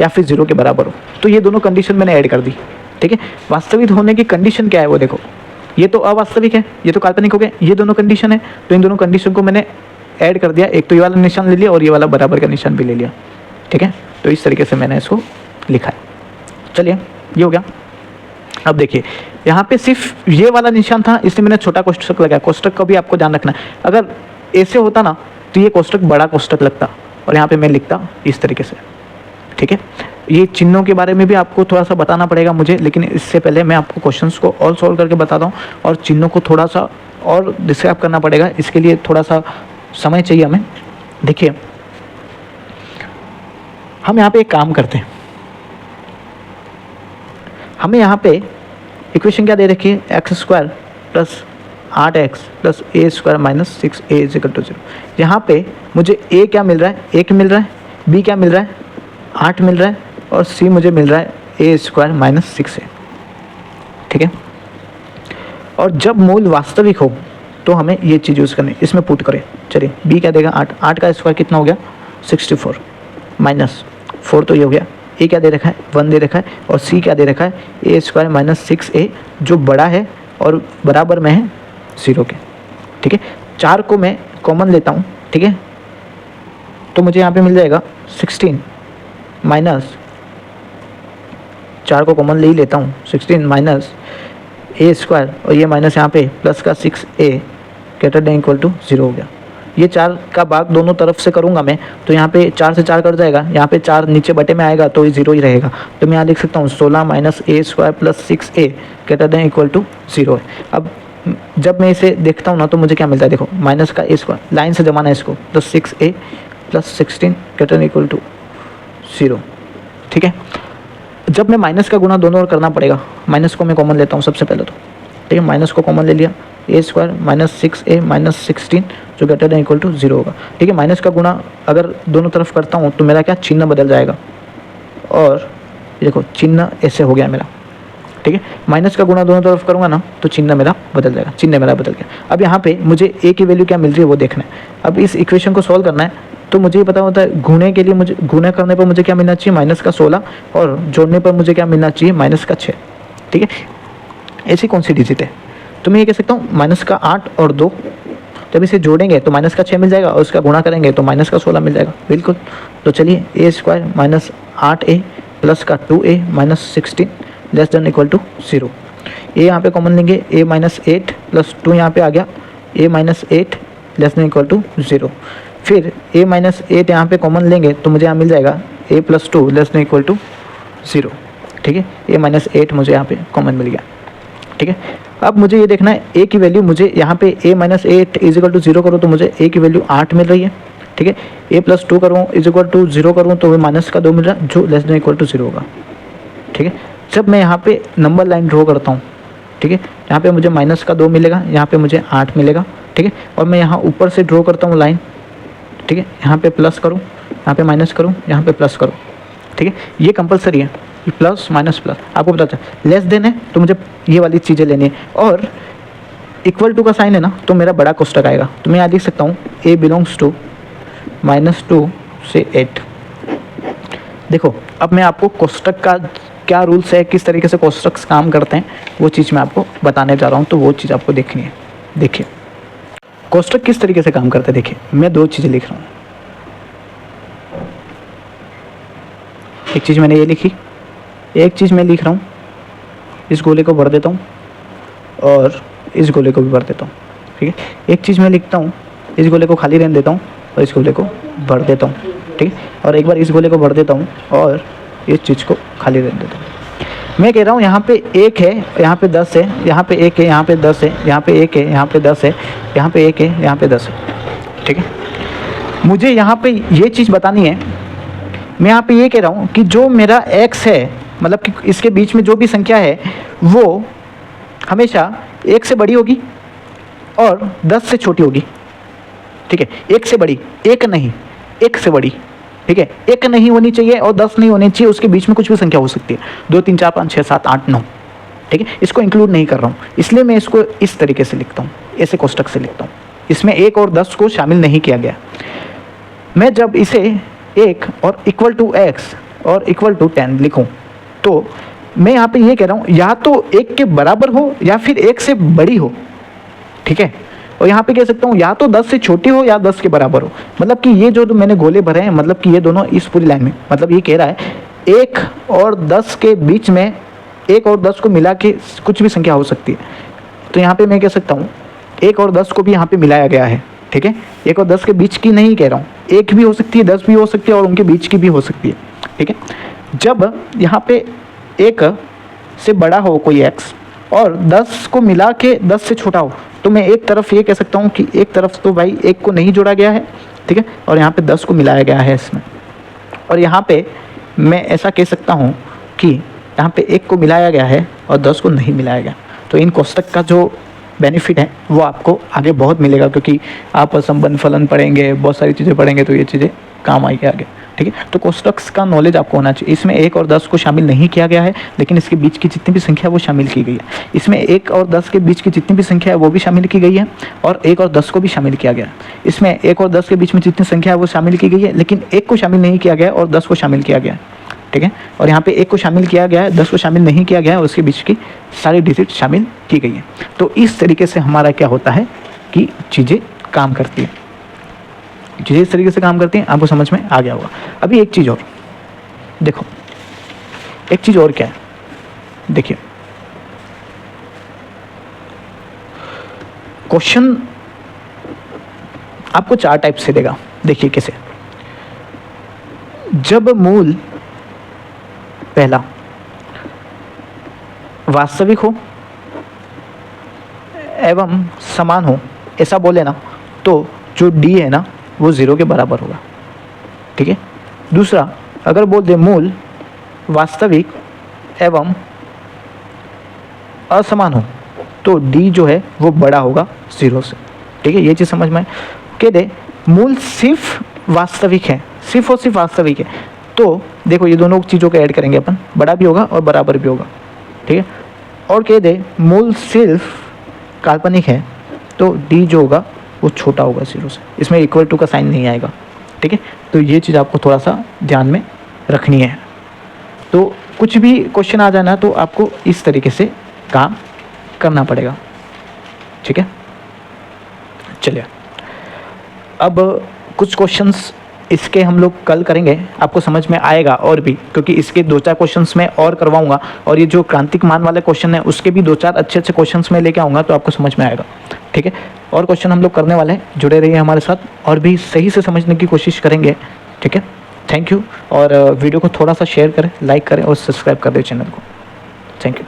या फिर 0 के बराबर हो, तो ये दोनों कंडीशन मैंने ऐड कर दी। ठीक है, वास्तविक होने की कंडीशन क्या है वो देखो, ये तो अवास्तविक है, ये तो काल्पनिक हो गया, ये दोनों कंडीशन है, तो इन दोनों कंडीशन को मैंने ऐड कर दिया, एक तो ये वाला निशान ले लिया और ये वाला बराबर का निशान भी ले लिया। ठीक है, तो इस तरीके से मैंने इसको लिखा है। चलिए ये हो गया। अब देखिए यहाँ पे सिर्फ ये वाला निशान था, इसलिए मैंने छोटा कोष्ठक लगाया। कोष्ठक का भी आपको ध्यान रखना है, अगर ऐसे होता ना तो ये कोष्ठक बड़ा कोष्ठक लगता और यहाँ पे मैं लिखता इस तरीके से। ठीक है, ये चिन्हों के बारे में भी आपको थोड़ा सा बताना पड़ेगा मुझे, लेकिन इससे पहले मैं आपको क्वेश्चंस को और सॉल्व करके बताता हूँ और चिन्हों को थोड़ा सा और डिस्क्राइब करना पड़ेगा, इसके लिए थोड़ा सा समय चाहिए हमें। देखिए हम यहाँ पे एक काम करते हैं, हमें यहाँ पे इक्वेशन क्या दे रखी है, x² plus 8x plus a² - 6a = 0। यहाँ पे मुझे a क्या मिल रहा है, 1 मिल रहा है, b क्या मिल रहा है, 8 मिल रहा है और c मुझे मिल रहा है ए स्क्वायर माइनस 6 है, ठीक है। और जब मूल वास्तविक हो तो हमें ये चीज़ यूज़ करनी है, इसमें पुट करें। चलिए बी क्या देगा 8, 8 का स्क्वायर कितना हो गया 64 माइनस 4 तो ये हो गया। ए क्या दे रखा है 1 दे रखा है, और सी क्या दे रखा है ए स्क्वायर माइनस 6a जो बड़ा है और बराबर में है 0 के, ठीक है। 4 को मैं कॉमन लेता हूँ, ठीक है, तो मुझे यहाँ पे मिल जाएगा 16 माइनस 4 को कॉमन ले ही लेता हूँ 16 माइनस ए स्क्वायर और ये माइनस यहाँ पे प्लस का 6a greater than equal to 0 हो गया। ये 4 का भाग दोनों तरफ से करूँगा मैं, तो यहाँ पे 4 से 4 कट जाएगा, यहाँ पे 4 नीचे बटे में आएगा तो ये 0 ही रहेगा। तो मैं यहाँ लिख सकता हूँ 16 minus a square plus 6a greater than equal to 0 है। अब जब मैं इसे देखता हूँ ना तो मुझे क्या मिलता है, देखो माइनस का ए स्क्वायर लाइन से जमाना है इसको, plus 6a plus 16 greater than equal to 0, ठीक है। जब मैं माइनस का गुणा दोनों ओर करना पड़ेगा, माइनस को मैं कॉमन लेता हूँ सबसे पहले तो, ठीक है, माइनस को कॉमन ले लिया, ए स्क्वायर माइनस 6a माइनस 16 जो ग्रेटर देन इक्वल टू 0 होगा, ठीक है। माइनस का गुणा अगर दोनों तरफ करता हूँ तो मेरा क्या चिन्ह बदल जाएगा, और देखो चिन्ह ऐसे हो गया मेरा, ठीक है। माइनस का गुणा दोनों तरफ करूँगा ना तो चिन्ह मेरा बदल जाएगा, चिन्ह मेरा बदल गया। अब यहाँ पे मुझे ए की वैल्यू क्या मिल रही है वो देखना है। अब इस इक्वेशन को सॉल्व करना है तो मुझे ये पता होता है गुणे के लिए मुझे गुणा करने पर मुझे क्या मिलना चाहिए माइनस का 16 और जोड़ने पर मुझे क्या मिलना चाहिए माइनस का 6, ठीक है। ऐसी कौन सी डिजिट है, तो मैं ये कह सकता हूँ माइनस का 8 और 2, जब इसे जोड़ेंगे तो माइनस का 6 मिल जाएगा और उसका गुणा करेंगे तो माइनस का 16 मिल जाएगा, बिल्कुल। तो चलिए ए स्क्वायर माइनस 8a प्लस का 2a minus 16 less than equal to 0। A यहाँ पे कॉमन लेंगे, a माइनस 8 प्लस 2 यहाँ पे आ गया, a minus 8 less than equal to 0। फिर a माइनस 8 यहाँ पे कॉमन लेंगे तो मुझे यहाँ मिल जाएगा a plus 2 less than equal to 0, ठीक है। a माइनस 8 मुझे यहाँ पे कॉमन मिल गया, ठीक है। अब मुझे ये देखना है a की वैल्यू, मुझे यहाँ पे a minus 8 is equal to 0 करूँ तो मुझे a की वैल्यू 8 मिल रही है, ठीक है। a प्लस 2 करूँ इज इक्वल टू 0 करूँ तो वो माइनस का 2 मिल रहा है जो लेस देन इक्वल टू 0 होगा, ठीक है। जब मैं यहाँ पे नंबर लाइन ड्रॉ करता हूँ, ठीक है, यहाँ पे मुझे माइनस का 2 मिलेगा, यहाँ पे मुझे 8 मिलेगा, ठीक है। और मैं यहाँ ऊपर से ड्रॉ करता हूँ लाइन, ठीक है, यहाँ पे प्लस करूँ, यहाँ पे माइनस करूँ, यहाँ पे प्लस करूँ, ठीक है। ये कंपलसरी है, ये प्लस माइनस प्लस आपको पता चला। लेस देन है तो मुझे ये वाली चीज़ें लेनी है, और इक्वल टू का साइन है ना तो मेरा बड़ा कोष्टक आएगा। तो मैं यहाँ लिख सकता हूँ a बिलोंग्स टू -2 से 8। देखो अब मैं आपको कोष्टक का क्या रूल्स है, किस तरीके से कोष्टक काम करते हैं, वो चीज़ मैं आपको बताने जा रहा हूँ, तो वो चीज़ आपको देखनी है। देखिए कोष्टक किस तरीके से काम करते हैं, देखिए मैं 2 चीज़ें लिख रहा हूँ। एक चीज़ मैंने ये लिखी, एक चीज़ मैं लिख रहा हूँ, इस गोले को भर देता हूँ और इस गोले को भी भर देता हूँ, ठीक है। एक चीज़ मैं लिखता हूँ, इस गोले को खाली रहने देता हूँ और इस गोले को भर देता हूँ, ठीक है। और एक बार इस गोले को भर देता हूँ और इस चीज़ को खाली रहने देता हूँ। मैं कह रहा हूँ यहाँ पे 1 है, यहाँ पे 10 है, यहाँ पे 1 है, यहाँ पे 10 है, यहाँ पे 1 है, यहाँ पे 10 है, यहाँ पे 1 है, यहाँ पे 10 है, ठीक है। मुझे यहाँ पे ये चीज़ बतानी है, मैं यहाँ पे ये कह रहा हूँ कि जो मेरा x है, मतलब कि इसके बीच में जो भी संख्या है वो हमेशा 1 से बड़ी होगी और 10 से छोटी होगी, ठीक है। 1 से बड़ी, 1 नहीं, 1 से बड़ी, ठीक है। 1 नहीं होनी चाहिए और 10 नहीं होनी चाहिए, उसके बीच में कुछ भी संख्या हो सकती है, 2 3 4 5 6 7 8 9, ठीक है। इसको इंक्लूड नहीं कर रहा हूँ, इसलिए मैं इसको इस तरीके से लिखता हूँ, ऐसे कोष्टक से लिखता हूँ। इसमें 1 और 10 को शामिल नहीं किया गया। मैं जब इसे 1 और इक्वल टू x और इक्वल टू 10 लिखूं तो मैं यहाँ पे ये कह रहा हूँ या तो 1 के बराबर हो या फिर 1 से बड़ी हो, ठीक है। और यहाँ पे कह सकता हूँ या तो 10 से छोटी हो या 10 के बराबर हो। मतलब कि ये जो मैंने गोले भरे हैं, मतलब कि ये दोनों इस पूरी लाइन में, मतलब ये कह रहा है 1 और 10 के बीच में 1 और 10 को मिला के कुछ भी संख्या हो सकती है। तो यहाँ पे मैं कह सकता हूँ 1 और 10 को भी यहाँ पे मिलाया गया है, ठीक है। 1 और 10 के बीच की नहीं कह रहा हूँ, 1 भी हो सकती है, 10 भी हो सकती है और उनके बीच की भी हो सकती है, ठीक है। जब यहाँ पे 1 से बड़ा हो कोई x और 10 को मिला के 10 से छोटा हो, तो मैं एक तरफ ये कह सकता हूँ कि एक तरफ तो भाई 1 को नहीं जोड़ा गया है, ठीक है, और यहाँ पे 10 को मिलाया गया है इसमें। और यहाँ पे मैं ऐसा कह सकता हूँ कि यहाँ पे 1 को मिलाया गया है और 10 को नहीं मिलाया गया। तो इन कोष्टक का जो बेनिफिट है वो आपको आगे बहुत मिलेगा, क्योंकि आप संबंध फलन पढ़ेंगे, बहुत सारी चीज़ें पढ़ेंगे, तो ये चीज़ें काम आएगी आगे। ठीक है। तो कोष्टक का नॉलेज आपको होना चाहिए। इसमें 1 और 10 को शामिल नहीं किया गया है, लेकिन इसके बीच की जितनी भी संख्या है वो शामिल की गई है। इसमें 1 और 10 के बीच की जितनी भी संख्या है वो भी शामिल की गई है, और 1 और 10 को भी शामिल किया गया है। इसमें 1 और 10 के बीच में जितनी संख्या है वो शामिल की गई है, लेकिन 1 को शामिल नहीं किया गया है और 10 को शामिल किया गया है, ठीक है। और यहाँ पे 1 को शामिल किया गया है, 10 को शामिल नहीं किया गया है, और उसके बीच की सारी डिजिट शामिल की गई है। तो इस तरीके से हमारा क्या होता है कि चीज़ें काम करती है, चीज़ें इस तरीके से काम करती हैं। आपको समझ में आ गया होगा। अभी एक चीज़ और देखो, एक चीज़ और क्या है, देखिए क्वेश्चन आपको 4 टाइप से देगा। देखिए कैसे, जब मूल पहला वास्तविक हो एवं समान हो, ऐसा बोले ना, तो जो डी है ना वो 0 के बराबर होगा, ठीक है। दूसरा, अगर बोल दे मूल वास्तविक एवं असमान हो, तो डी जो है वो बड़ा होगा 0 से, ठीक है। ये चीज़ समझ में कह दे मूल सिर्फ वास्तविक है, सिर्फ और सिर्फ वास्तविक है, तो देखो ये दोनों चीज़ों को ऐड करेंगे अपन, बड़ा भी होगा और बराबर भी होगा, ठीक है। और कह दे मूल सिर्फ काल्पनिक है, तो डी जो होगा वो छोटा होगा 0 से, इसमें इक्वल टू का साइन नहीं आएगा, ठीक है। तो ये चीज़ आपको थोड़ा सा ध्यान में रखनी है। तो कुछ भी क्वेश्चन आ जाना तो आपको इस तरीके से काम करना पड़ेगा, ठीक है। चलिए अब कुछ क्वेश्चंस इसके हम लोग कल करेंगे, आपको समझ में आएगा और भी, क्योंकि इसके 2-4 क्वेश्चंस मैं और करवाऊंगा, और ये जो क्रांतिक मान वाले क्वेश्चन है उसके भी 2-4 अच्छे अच्छे क्वेश्चंस मैं लेके आऊँगा, तो आपको समझ में आएगा, ठीक है। और क्वेश्चन हम लोग करने वाले हैं, जुड़े रहिए हमारे साथ और भी सही से समझने की कोशिश करेंगे, ठीक है। थैंक यू, और वीडियो को थोड़ा सा शेयर करें, लाइक करें और सब्सक्राइब कर दें चैनल को। Thank you.